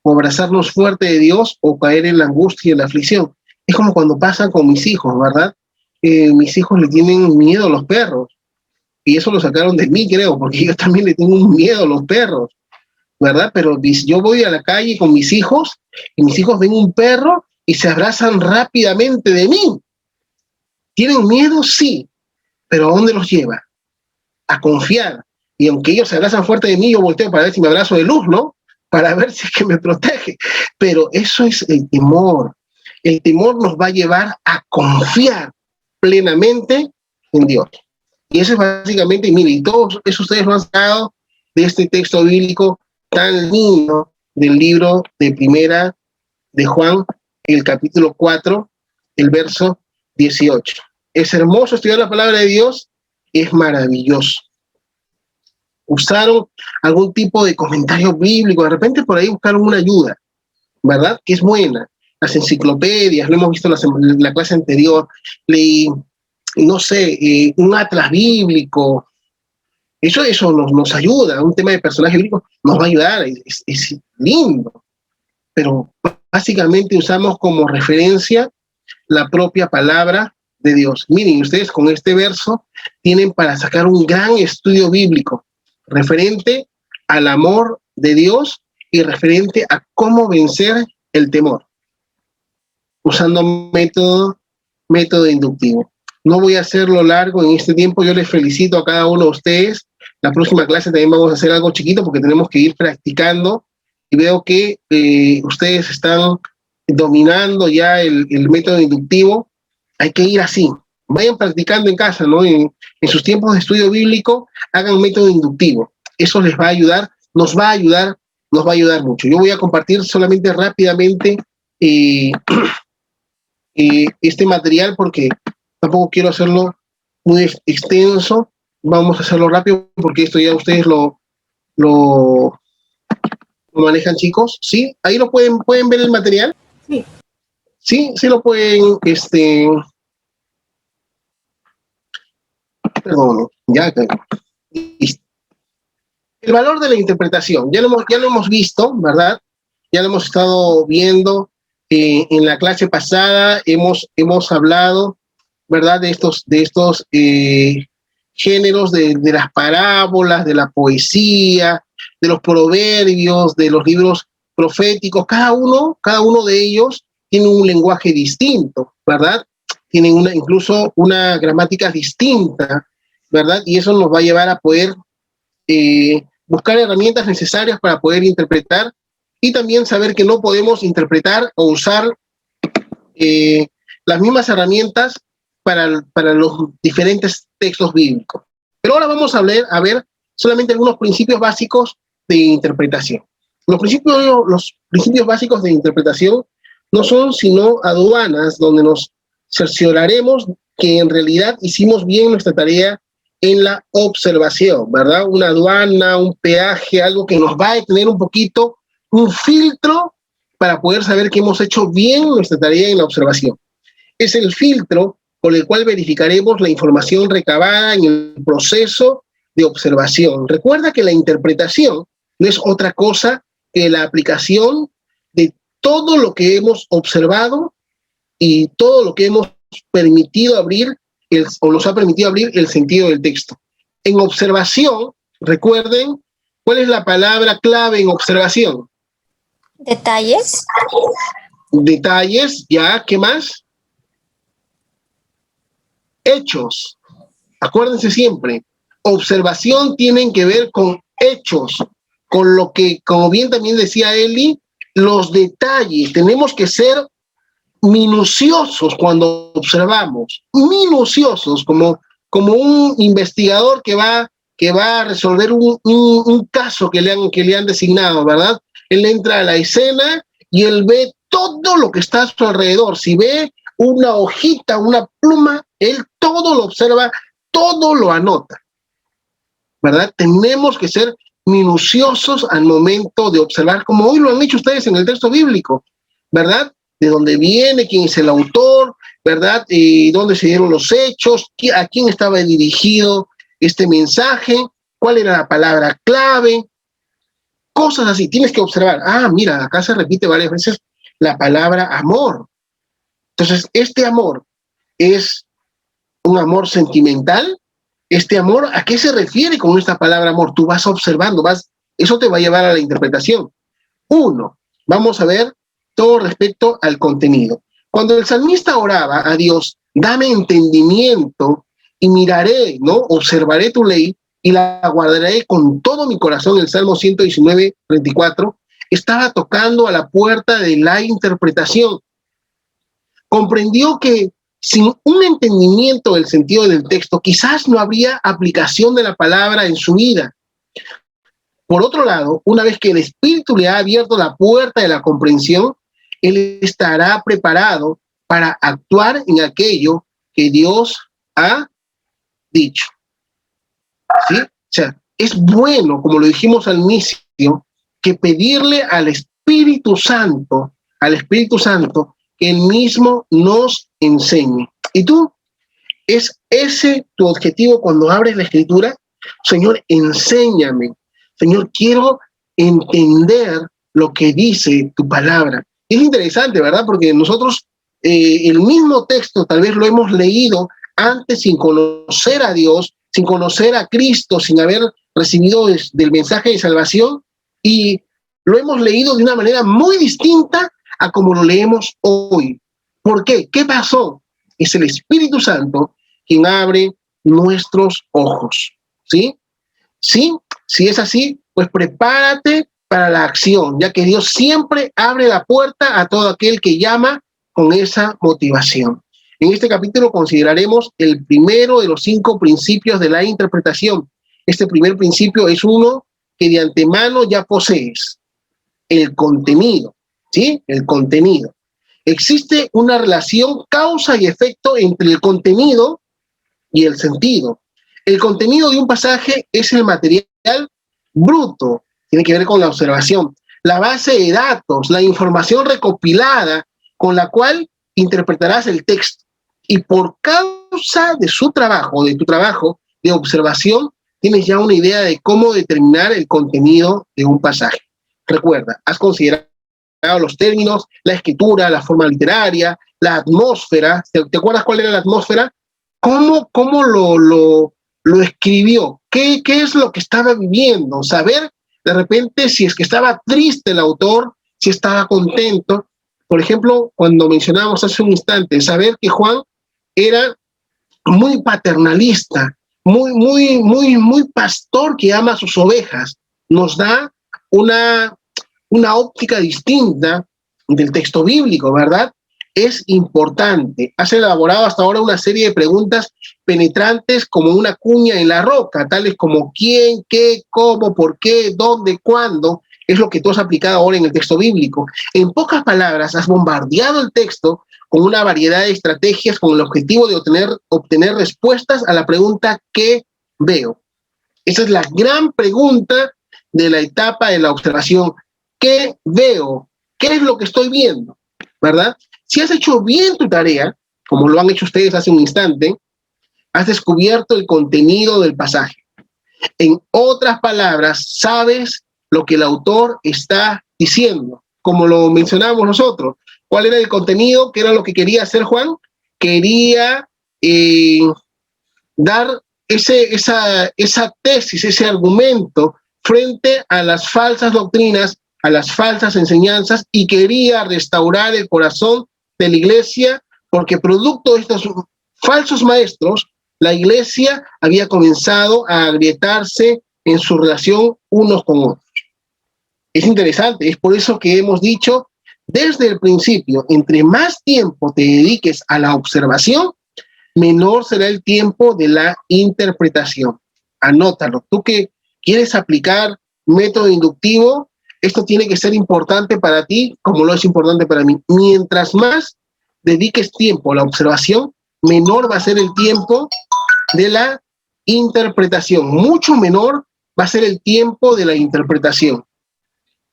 [SPEAKER 1] O abrazarnos fuerte de Dios o caer en la angustia y en la aflicción. Es como cuando pasa con mis hijos, ¿verdad? Mis hijos le tienen miedo a los perros. Y eso lo sacaron de mí, creo, porque yo también le tengo un miedo a los perros, ¿verdad? Pero yo voy a la calle con mis hijos y mis hijos ven un perro y se abrazan rápidamente de mí. ¿Tienen miedo? Sí. ¿Pero a dónde los lleva? A confiar. Y aunque ellos se abrazan fuerte de mí, yo volteo para ver si me abrazo de luz, ¿no? Para ver si es que me protege. Pero eso es el temor. El temor nos va a llevar a confiar plenamente en Dios. Y eso es básicamente, mire, y todos eso ustedes lo han sacado de este texto bíblico tan lindo del libro de Primera de Juan, el capítulo 4, el verso 18. Es hermoso estudiar la palabra de Dios, es maravilloso. Usaron algún tipo de comentario bíblico, de repente por ahí buscaron una ayuda, ¿verdad? Que es buena. Las enciclopedias, lo hemos visto en la clase anterior, leí no sé, un atlas bíblico. Eso nos ayuda, un tema de personaje bíblico nos va a ayudar, es lindo, pero básicamente usamos como referencia la propia palabra de Dios. Miren, ustedes con este verso tienen para sacar un gran estudio bíblico referente al amor de Dios y referente a cómo vencer el temor, usando método inductivo. No voy a hacerlo largo en este tiempo, yo les felicito a cada uno de ustedes. La próxima clase también vamos a hacer algo chiquito porque tenemos que ir practicando y veo que ustedes están dominando ya el método inductivo. Hay que ir así. Vayan practicando en casa, ¿no? En sus tiempos de estudio bíblico, hagan método inductivo. Eso les va a ayudar, nos va a ayudar mucho. Yo voy a compartir solamente rápidamente este material porque tampoco quiero hacerlo muy extenso. Vamos a hacerlo rápido porque esto ya ustedes lo manejan, chicos. ¿Sí? ¿Ahí lo pueden ver el material?
[SPEAKER 6] Sí.
[SPEAKER 1] Sí lo pueden, perdón, ya. El valor de la interpretación, ya lo hemos visto, ¿verdad? Ya lo hemos estado viendo en la clase pasada, hemos hablado, ¿verdad? De estos géneros de las parábolas, de la poesía, de los proverbios, de los libros proféticos. Cada uno de ellos tiene un lenguaje distinto, ¿verdad? Tienen incluso una gramática distinta, ¿verdad? Y eso nos va a llevar a poder buscar herramientas necesarias para poder interpretar y también saber que no podemos interpretar o usar las mismas herramientas para los diferentes textos bíblicos. Pero ahora vamos a ver solamente algunos principios básicos de interpretación. Los principios básicos de interpretación no son sino aduanas donde nos cercioraremos que en realidad hicimos bien nuestra tarea en la observación, ¿verdad? Una aduana, un peaje, algo que nos va a detener un poquito, un filtro para poder saber que hemos hecho bien nuestra tarea en la observación. Es el filtro con el cual verificaremos la información recabada en el proceso de observación. Recuerda que la interpretación no es otra cosa que la aplicación de todo lo que hemos observado y todo lo que hemos permitido abrir o nos ha permitido abrir el sentido del texto. En observación, recuerden, ¿cuál es la palabra clave en observación?
[SPEAKER 2] Detalles.
[SPEAKER 1] Detalles, ya, ¿qué más? Hechos. Acuérdense siempre, observación tienen que ver con hechos, con lo que, como bien también decía Eli, los detalles. Tenemos que ser minuciosos cuando observamos, minuciosos, como un investigador que va a resolver un caso que le han designado, ¿verdad? Él entra a la escena y él ve todo lo que está a su alrededor. Si ve una hojita, una pluma, él todo lo observa, todo lo anota, ¿verdad? Tenemos que ser minuciosos al momento de observar, como hoy lo han hecho ustedes en el texto bíblico, ¿verdad? De dónde viene, quién es el autor, ¿verdad? Dónde se dieron los hechos, a quién estaba dirigido este mensaje, cuál era la palabra clave, cosas así. Tienes que observar. Ah, mira, acá se repite varias veces la palabra amor. Entonces, este amor es un amor sentimental. Este amor, ¿a qué se refiere con esta palabra amor? Tú vas observando, eso te va a llevar a la interpretación. Uno, vamos a ver todo respecto al contenido. Cuando el salmista oraba a Dios, dame entendimiento y miraré, ¿no? Observaré tu ley y la guardaré con todo mi corazón. El Salmo 119, 34, estaba tocando a la puerta de la interpretación. Comprendió que sin un entendimiento del sentido del texto, quizás no habría aplicación de la palabra en su vida. Por otro lado, una vez que el Espíritu le ha abierto la puerta de la comprensión, él estará preparado para actuar en aquello que Dios ha dicho. ¿Sí? O sea, es bueno, como lo dijimos al inicio, que pedirle al Espíritu Santo, que él mismo nos enseñe. Y tú, ¿Es ese tu objetivo cuando abres la Escritura? Señor, enséñame. Señor, quiero entender lo que dice tu palabra. Es interesante, ¿verdad? Porque nosotros el mismo texto tal vez lo hemos leído antes sin conocer a Dios, sin conocer a Cristo, sin haber recibido del mensaje de salvación, y lo hemos leído de una manera muy distinta a como lo leemos hoy. ¿Por qué? ¿Qué pasó? Es el Espíritu Santo quien abre nuestros ojos, ¿sí? ¿Sí? Si es así, pues prepárate para la acción, ya que Dios siempre abre la puerta a todo aquel que llama con esa motivación. En este capítulo consideraremos el primero de los 5 principios de la interpretación. Este primer principio es uno que de antemano ya posees: el contenido, ¿sí? El contenido. Existe una relación causa y efecto entre el contenido y el sentido. El contenido de un pasaje es el material bruto, tiene que ver con la observación, la base de datos, la información recopilada con la cual interpretarás el texto. Y por causa de su trabajo, de tu trabajo de observación, tienes ya una idea de cómo determinar el contenido de un pasaje. Recuerda, has considerado los términos, la escritura, la forma literaria, la atmósfera. ¿Te acuerdas cuál era la atmósfera? ¿Cómo lo escribió? ¿Qué es lo que estaba viviendo? Saber de repente si es que estaba triste el autor, si estaba contento. Por ejemplo, cuando mencionábamos hace un instante, saber que Juan era muy paternalista, muy pastor que ama a sus ovejas, nos da una óptica distinta del texto bíblico, ¿verdad? Es importante. Has elaborado hasta ahora una serie de preguntas penetrantes como una cuña en la roca, tales como quién, qué, cómo, por qué, dónde, cuándo. Es lo que tú has aplicado ahora en el texto bíblico. En pocas palabras, has bombardeado el texto con una variedad de estrategias con el objetivo de obtener respuestas a la pregunta ¿qué veo? Esa es la gran pregunta de la etapa de la observación. ¿Qué veo? ¿Qué es lo que estoy viendo? ¿Verdad? Si has hecho bien tu tarea, como lo han hecho ustedes hace un instante, has descubierto el contenido del pasaje. En otras palabras, sabes lo que el autor está diciendo, como lo mencionábamos nosotros. ¿Cuál era el contenido? ¿Qué era lo que quería hacer Juan? Quería dar esa tesis, ese argumento frente a las falsas doctrinas, a las falsas enseñanzas, y quería restaurar el corazón de la iglesia, porque producto de estos falsos maestros, la iglesia había comenzado a agrietarse en su relación unos con otros. Es interesante, es por eso que hemos dicho desde el principio, entre más tiempo te dediques a la observación, menor será el tiempo de la interpretación. Anótalo. Tú que quieres aplicar método inductivo, esto tiene que ser importante para ti como lo es importante para mí. Mientras más dediques tiempo a la observación, menor va a ser el tiempo de la interpretación. Mucho menor va a ser el tiempo de la interpretación.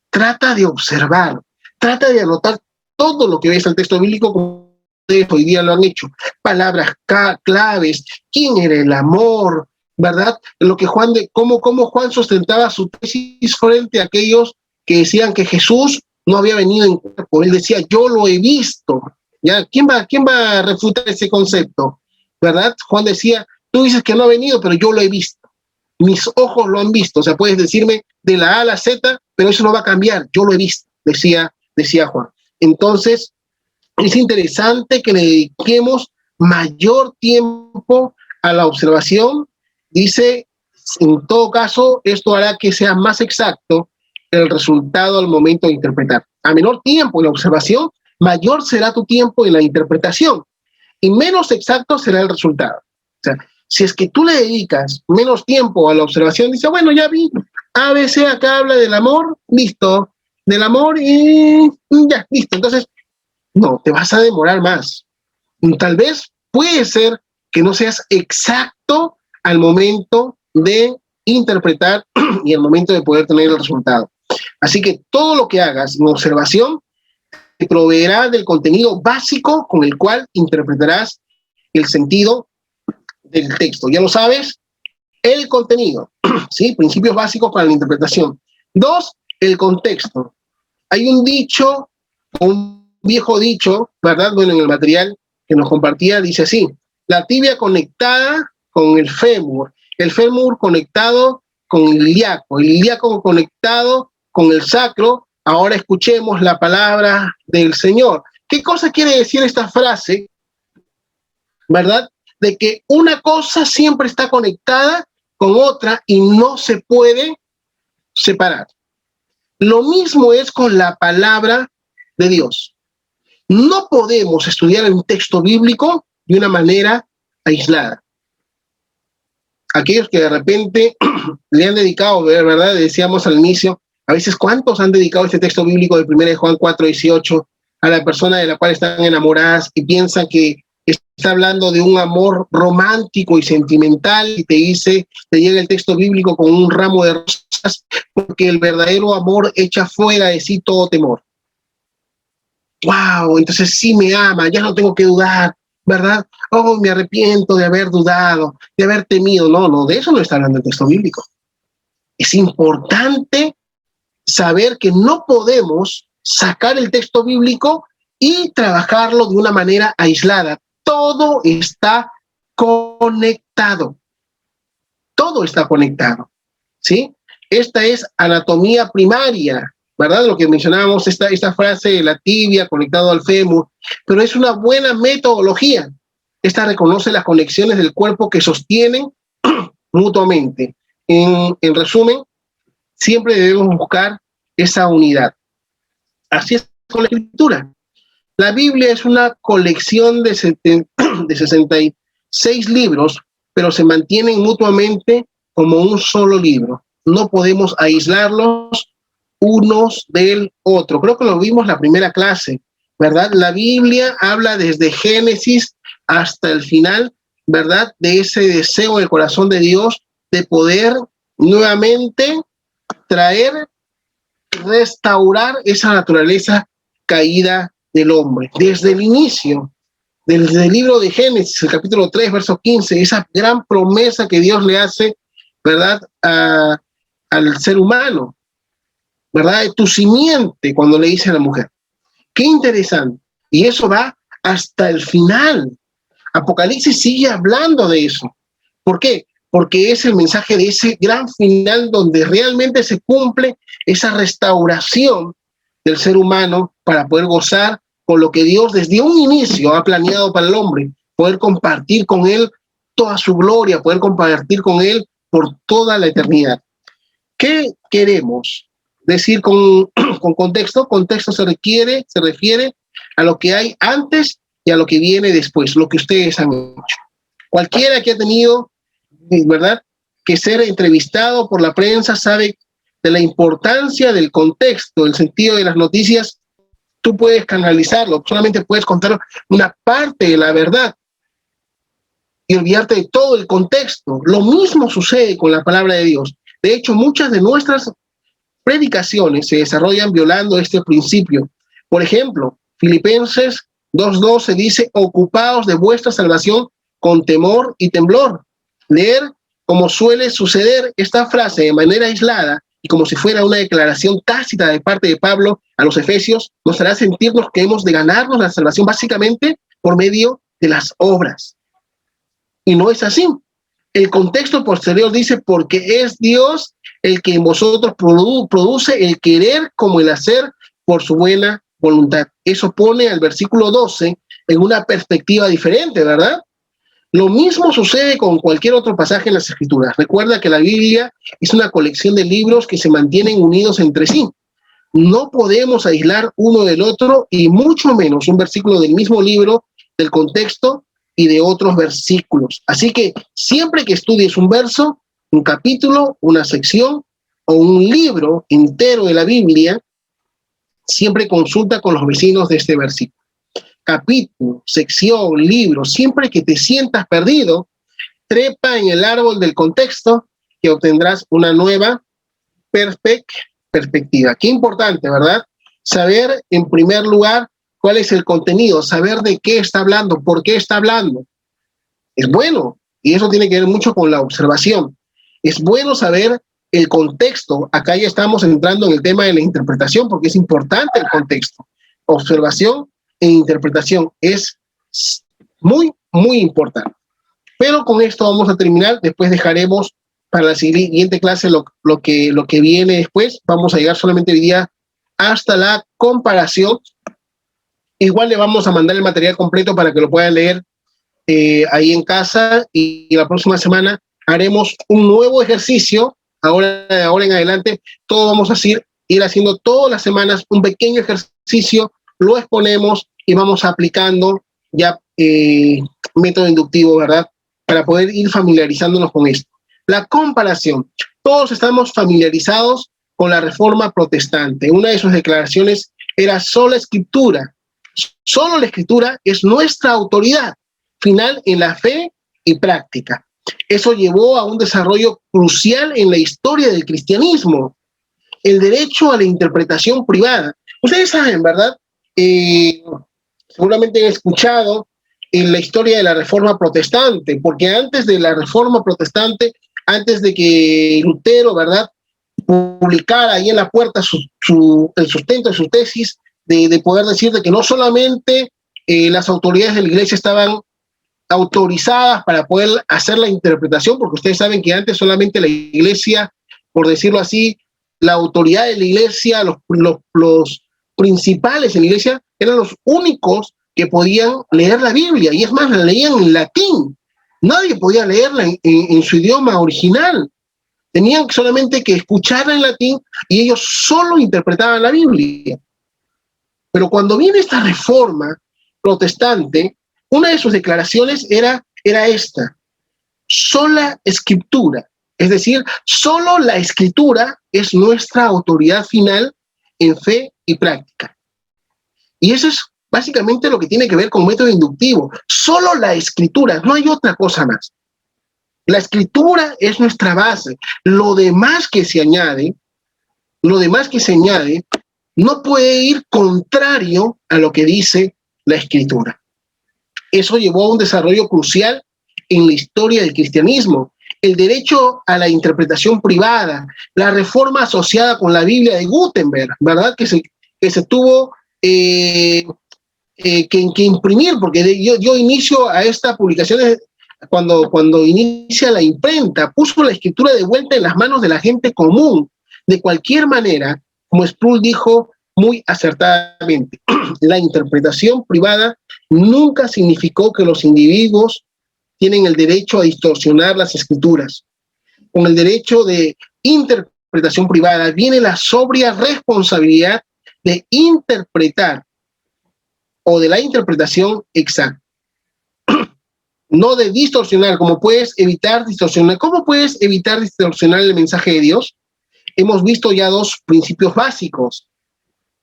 [SPEAKER 1] Trata de observar, trata de anotar todo lo que ves al texto bíblico como ustedes hoy día lo han hecho. Palabras claves, quién era el amor, ¿verdad? Lo que cómo Juan sustentaba su tesis frente a aquellos que decían que Jesús no había venido en cuerpo. Él decía, yo lo he visto. ¿Ya? ¿Quién va a refutar ese concepto? ¿Verdad? Juan decía, tú dices que no ha venido, pero yo lo he visto. Mis ojos lo han visto. O sea, puedes decirme de la A a la Z, pero eso no va a cambiar. Yo lo he visto, decía Juan. Entonces, es interesante que le dediquemos mayor tiempo a la observación. Dice, en todo caso, esto hará que sea más exacto el resultado al momento de interpretar. A menor tiempo en la observación, mayor será tu tiempo en la interpretación y menos exacto será el resultado. O sea, si es que tú le dedicas menos tiempo a la observación, dice, bueno, ya vi, ABC acá habla del amor, listo, del amor y ya, listo. Entonces, no, te vas a demorar más. Tal vez puede ser que no seas exacto al momento de interpretar y al momento de poder tener el resultado. Así que todo lo que hagas en observación te proveerá del contenido básico con el cual interpretarás el sentido del texto. Ya lo sabes, el contenido, ¿sí? Principios básicos para la interpretación. 2, el contexto. Hay un dicho, un viejo dicho, ¿verdad? Bueno, en el material que nos compartía dice así: la tibia conectada con el fémur conectado con el ilíaco conectado con el sacro. Ahora escuchemos la palabra del Señor. ¿Qué cosa quiere decir esta frase? ¿Verdad? De que una cosa siempre está conectada con otra y no se puede separar. Lo mismo es con la palabra de Dios. No podemos estudiar un texto bíblico de una manera aislada. Aquellos que de repente le han dedicado, ¿verdad? Decíamos al inicio, a veces ¿cuántos han dedicado este texto bíblico de 1 Juan 4:18 a la persona de la cual están enamoradas y piensan que está hablando de un amor romántico y sentimental, y te llega el texto bíblico con un ramo de rosas, porque el verdadero amor echa fuera de sí todo temor? ¡Wow! Entonces sí me ama, ya no tengo que dudar, ¿verdad? Oh, me arrepiento de haber dudado, de haber temido. No, de eso no está hablando el texto bíblico. Es importante saber que no podemos sacar el texto bíblico y trabajarlo de una manera aislada. Todo está conectado. Todo está conectado, ¿sí? Esta es anatomía primaria, ¿verdad? Lo que mencionábamos, esta frase de la tibia conectado al fémur, pero es una buena metodología. Esta reconoce las conexiones del cuerpo que sostienen mutuamente. En resumen, siempre debemos buscar esa unidad. Así es con la escritura. La Biblia es una colección de 66 libros, pero se mantienen mutuamente como un solo libro. No podemos aislarlos unos del otro. Creo que lo vimos la primera clase, ¿verdad? La Biblia habla desde Génesis hasta el final, ¿verdad? De ese deseo del corazón de Dios de poder nuevamente traer, restaurar esa naturaleza caída del hombre. Desde el inicio, desde el libro de Génesis, el capítulo 3, verso 15, esa gran promesa que Dios le hace, ¿verdad? Al ser humano, ¿verdad? De tu simiente, cuando le dice a la mujer. Qué interesante. Y eso va hasta el final. Apocalipsis sigue hablando de eso. ¿Por qué? Porque es el mensaje de ese gran final donde realmente se cumple esa restauración del ser humano para poder gozar con lo que Dios desde un inicio ha planeado para el hombre, poder compartir con él toda su gloria, poder compartir con él por toda la eternidad. ¿Qué queremos decir con contexto? Contexto se refiere a lo que hay antes y a lo que viene después, lo que ustedes han hecho. Cualquiera que ha tenido, ¿verdad?, que ser entrevistado por la prensa sabe de la importancia del contexto, el sentido de las noticias. Tú puedes canalizarlo, solamente puedes contar una parte de la verdad y olvidarte de todo el contexto. Lo mismo sucede con la palabra de Dios. De hecho, muchas de nuestras predicaciones se desarrollan violando este principio. Por ejemplo, Filipenses 2:12 dice: ocupaos de vuestra salvación con temor y temblor. Leer, como suele suceder, esta frase de manera aislada y como si fuera una declaración tácita de parte de Pablo a los Efesios, nos hará sentirnos que hemos de ganarnos la salvación básicamente por medio de las obras. Y no es así. El contexto posterior dice: porque es Dios el que en vosotros produce el querer como el hacer por su buena voluntad. Eso pone al versículo 12 en una perspectiva diferente, ¿verdad? Lo mismo sucede con cualquier otro pasaje en las Escrituras. Recuerda que la Biblia es una colección de libros que se mantienen unidos entre sí. No podemos aislar uno del otro, y mucho menos un versículo del mismo libro, del contexto y de otros versículos. Así que siempre que estudies un verso, un capítulo, una sección o un libro entero de la Biblia, siempre consulta con los vecinos de este versículo. Capítulo, sección, libro, siempre que te sientas perdido, trepa en el árbol del contexto que obtendrás una nueva perspectiva. Qué importante, ¿verdad? Saber, en primer lugar, cuál es el contenido, saber de qué está hablando, por qué está hablando. Es bueno, Y eso tiene que ver mucho con la observación. Es bueno saber el contexto. Acá ya estamos entrando en el tema de la interpretación, porque es importante el contexto. Observación e interpretación es muy, muy importante. Pero con esto vamos a terminar. Después dejaremos para la siguiente clase lo que viene después. Vamos a llegar solamente hoy día hasta la comparación. Igual le vamos a mandar el material completo para que lo puedan leer ahí en casa, y la próxima semana haremos un nuevo ejercicio. Ahora en adelante, todo vamos a ir haciendo todas las semanas un pequeño ejercicio, lo exponemos y vamos aplicando ya método inductivo, ¿verdad? Para poder ir familiarizándonos con esto. La comparación. Todos estamos familiarizados con la Reforma Protestante. Una de sus declaraciones era: sola Escritura. Solo la Escritura es nuestra autoridad final en la fe y práctica. Eso llevó a un desarrollo crucial en la historia del cristianismo. El derecho a la interpretación privada. Ustedes saben, ¿verdad? Seguramente han escuchado en la historia de la Reforma Protestante, porque antes de la Reforma Protestante, antes de que Lutero, ¿verdad?, publicara ahí en la puerta el sustento de su tesis, de poder decir de que no solamente las autoridades de la iglesia estaban autorizadas para poder hacer la interpretación, porque ustedes saben que antes solamente la iglesia, por decirlo así, la autoridad de la iglesia, los principales en la iglesia, eran los únicos que podían leer la Biblia, y es más, la leían en latín. Nadie podía leerla en su idioma original. Tenían solamente que escucharla en latín y ellos solo interpretaban la Biblia. Pero cuando viene esta reforma protestante, una de sus declaraciones era esta: sola Escritura. Es decir, solo la Escritura es nuestra autoridad final en fe y práctica. Y eso es básicamente lo que tiene que ver con método inductivo. Solo la Escritura, no hay otra cosa más. La Escritura es nuestra base. Lo demás que se añade, no puede ir contrario a lo que dice la Escritura. Eso llevó a un desarrollo crucial en la historia del cristianismo. El derecho a la interpretación privada, la reforma asociada con la Biblia de Gutenberg, ¿verdad? Que se tuvo que imprimir, porque dio inicio a esta publicación cuando inicia la imprenta, puso la Escritura de vuelta en las manos de la gente común. De cualquier manera, como Sproul dijo muy acertadamente, la interpretación privada nunca significó que los individuos tienen el derecho a distorsionar las Escrituras. Con el derecho de interpretación privada viene la sobria responsabilidad de interpretar, o de la interpretación exacta, no de distorsionar. ¿Cómo puedes evitar distorsionar el mensaje de Dios? Hemos visto ya dos principios básicos,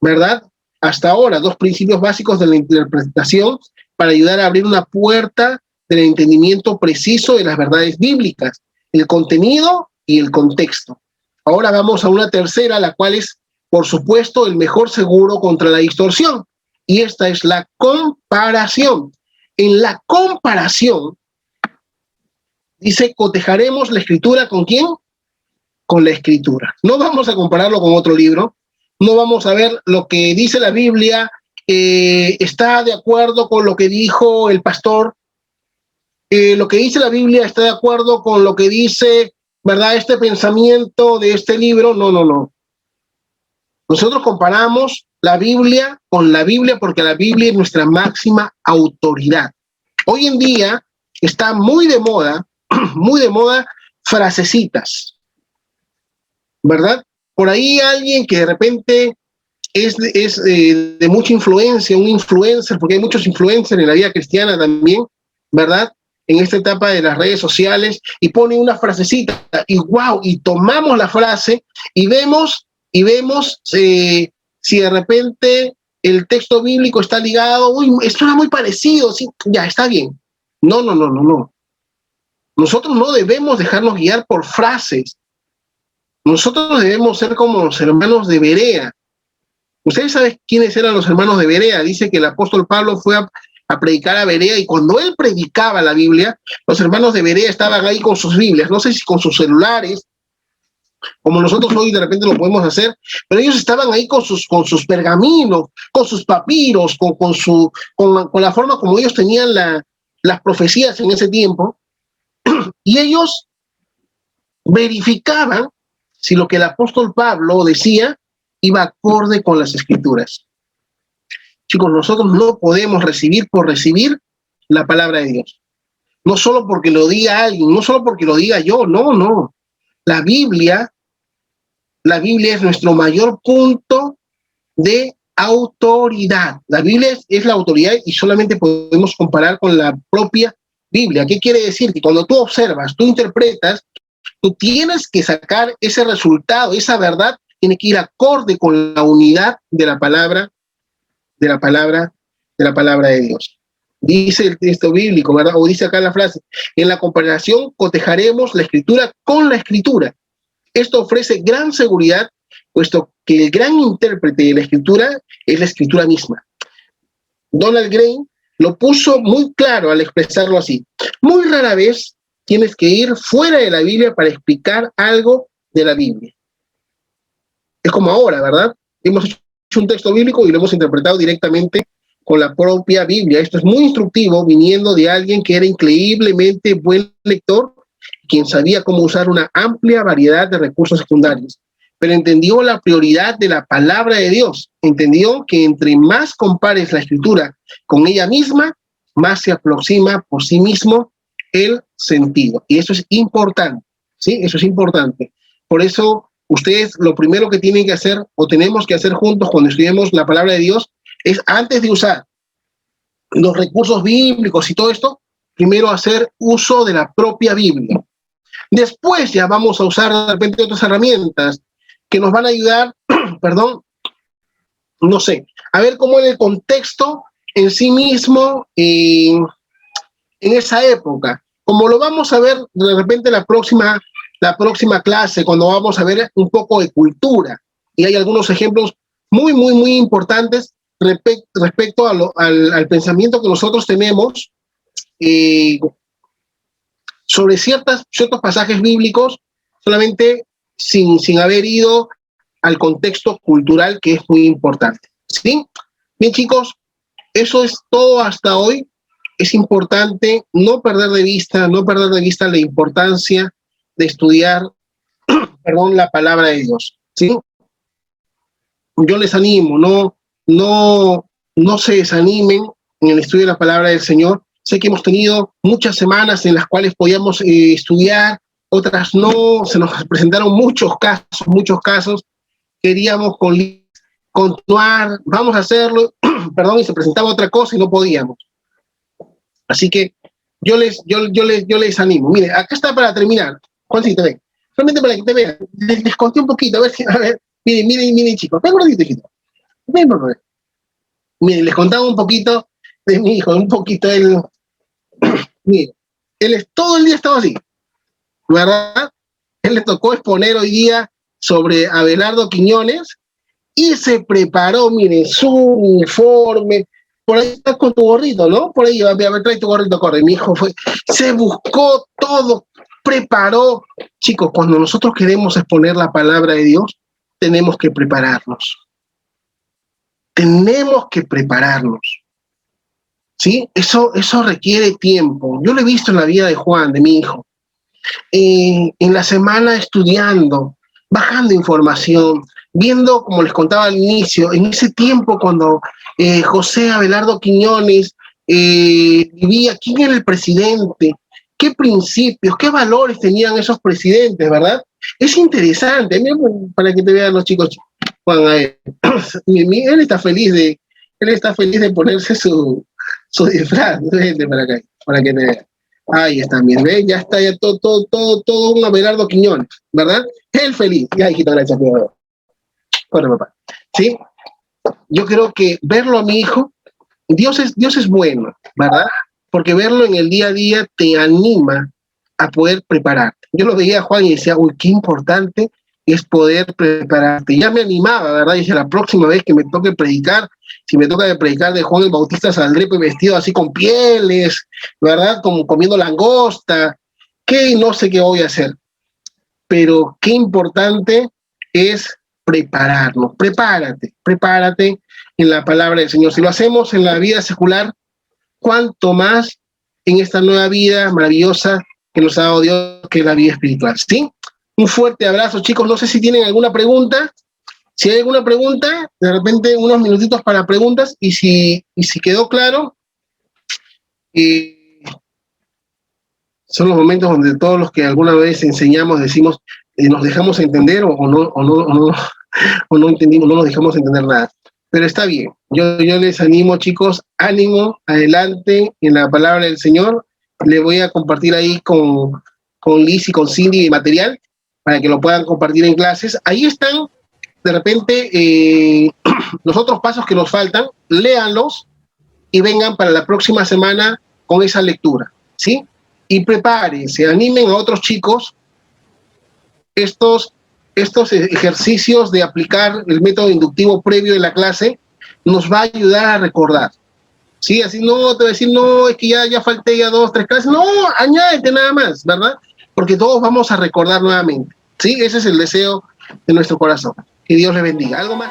[SPEAKER 1] ¿verdad? Hasta ahora, dos principios básicos de la interpretación para ayudar a abrir una puerta del entendimiento preciso de las verdades bíblicas: el contenido y el contexto. Ahora vamos a una tercera, la cual es, por supuesto, el mejor seguro contra la distorsión. Y esta es la comparación. En la comparación, dice, cotejaremos la Escritura ¿con quién? Con la Escritura. No vamos a compararlo con otro libro, no vamos a ver lo que dice la Biblia, está de acuerdo con lo que dijo el pastor, lo que dice la Biblia está de acuerdo con lo que dice, ¿verdad?, este pensamiento de este libro. No. Nosotros comparamos la Biblia con la Biblia porque la Biblia es nuestra máxima autoridad. Hoy en día está muy de moda frasecitas, ¿verdad? Por ahí alguien que de repente es de mucha influencia, un influencer, porque hay muchos influencers en la vida cristiana también, ¿verdad?, en esta etapa de las redes sociales, y pone una frasecita y wow, y tomamos la frase y vemos si de repente el texto bíblico está ligado. Uy, esto era muy parecido, sí, ya está bien. No. Nosotros no debemos dejarnos guiar por frases. Nosotros debemos ser como los hermanos de Berea. Ustedes saben quiénes eran los hermanos de Berea. Dice que el apóstol Pablo fue a predicar a Berea, y cuando él predicaba la Biblia, los hermanos de Berea estaban ahí con sus Biblias, no sé si con sus celulares, como nosotros hoy de repente lo podemos hacer, pero ellos estaban ahí con sus pergaminos, con sus papiros, con la forma como ellos tenían las profecías en ese tiempo, y ellos verificaban si lo que el apóstol Pablo decía iba acorde con las escrituras. Chicos, nosotros no podemos recibir por recibir la palabra de Dios. No solo porque lo diga alguien, no solo porque lo diga yo, no. La Biblia es nuestro mayor punto de autoridad. La Biblia es la autoridad y solamente podemos comparar con la propia Biblia. ¿Qué quiere decir? Que cuando tú observas, tú interpretas, tú tienes que sacar ese resultado, esa verdad tiene que ir acorde con la unidad de la palabra de Dios. Dice el texto bíblico, ¿verdad? O dice acá la frase, en la comparación cotejaremos la escritura con la escritura. Esto ofrece gran seguridad, puesto que el gran intérprete de la escritura es la escritura misma. Donald Green lo puso muy claro al expresarlo así. Muy rara vez tienes que ir fuera de la Biblia para explicar algo de la Biblia. Es como ahora, ¿verdad? Hemos hecho un texto bíblico y lo hemos interpretado directamente con la propia Biblia. Esto es muy instructivo viniendo de alguien que era increíblemente buen lector, quien sabía cómo usar una amplia variedad de recursos secundarios, pero entendió la prioridad de la palabra de Dios. Entendió que entre más compares la escritura con ella misma, más se aproxima por sí mismo el sentido. Y eso es importante, ¿sí? Eso es importante. Por eso, ustedes lo primero que tienen que hacer, o tenemos que hacer juntos cuando estudiemos la palabra de Dios, es antes de usar los recursos bíblicos y todo esto, primero hacer uso de la propia Biblia. Después ya vamos a usar de repente otras herramientas que nos van a ayudar, a ver cómo en el contexto en sí mismo, en esa época, como lo vamos a ver de repente la próxima clase, cuando vamos a ver un poco de cultura, y hay algunos ejemplos muy importantes respecto al pensamiento que nosotros tenemos sobre ciertos pasajes bíblicos, solamente sin haber ido al contexto cultural, que es muy importante. ¿Sí? Bien, chicos, eso es todo hasta hoy. Es importante no perder de vista la importancia de estudiar, la palabra de Dios. ¿Sí? Yo les animo, no se desanimen en el estudio de la palabra del Señor. Sé que hemos tenido muchas semanas en las cuales podíamos estudiar, otras no, se nos presentaron muchos casos, queríamos continuar, vamos a hacerlo, y se presentaba otra cosa y no podíamos. Así que yo les animo. Mire, acá está para terminar. Juancito, ven. Solamente para que te vean. Les conté un poquito, a ver, miren, chicos, ven gordito, hijito. Ven, por favor. Miren, les contaba un poquito de mi hijo, él, miren, todo el día estaba así, ¿verdad? Él le tocó exponer hoy día sobre Abelardo Quiñones y se preparó, miren, su uniforme. Por ahí estás con tu gorrito, ¿no? Por ahí, a ver, trae tu gorrito, corre. Mi hijo se buscó todo, preparó. Chicos, cuando nosotros queremos exponer la palabra de Dios, tenemos que prepararnos. Tenemos que prepararnos. ¿Sí? Eso requiere tiempo. Yo lo he visto en la vida de Juan, de mi hijo. En la semana estudiando, bajando información, viendo, como les contaba al inicio, en ese tiempo cuando José Abelardo Quiñones vivía, quién era el presidente, qué principios, qué valores tenían esos presidentes, ¿verdad? Es interesante, para que te vean los chicos, Juan, él está feliz de ponerse su disfraz, vente para acá, para que te vean. Ahí está, miren, ¿ven? Ya está ya todo un Abelardo Quiñones, ¿verdad? Él feliz. Ya, hijito, gracias, cuidado. Bueno, papá. ¿Sí? Yo creo que verlo a mi hijo, Dios es bueno, ¿verdad? Porque verlo en el día a día te anima a poder prepararte. Yo lo veía a Juan y decía, uy, qué importante es poder prepararte. Ya me animaba, ¿verdad? Y decía, la próxima vez que me toque predicar, si me toca de predicar de Juan el Bautista, saldré pues vestido así con pieles, ¿verdad? Como comiendo langosta, que no sé qué voy a hacer. Pero qué importante es prepararnos. Prepárate en la palabra del Señor. Si lo hacemos en la vida secular, cuánto más en esta nueva vida maravillosa que nos ha dado Dios, que es la vida espiritual, ¿sí? Un fuerte abrazo, chicos. No sé si tienen alguna pregunta. Si hay alguna pregunta, de repente unos minutitos para preguntas, y si quedó claro, son los momentos donde todos los que alguna vez enseñamos decimos, nos dejamos entender o no entendimos, no nos dejamos entender nada. Pero está bien. Yo les animo, chicos, ánimo, adelante en la palabra del Señor. Le voy a compartir ahí con Liz y con Cindy el material para que lo puedan compartir en clases. Ahí están, de repente, los otros pasos que nos faltan, léanlos y vengan para la próxima semana con esa lectura, ¿sí? Y prepárense, animen a otros chicos estos ejercicios de aplicar el método inductivo previo de la clase nos va a ayudar a recordar, ¿sí? Así no te voy a decir, no, es que ya falté ya 2, 3 clases, no, añádete nada más, ¿verdad? Porque todos vamos a recordar nuevamente, ¿sí? Ese es el deseo de nuestro corazón. Que Dios les bendiga. ¿Algo más?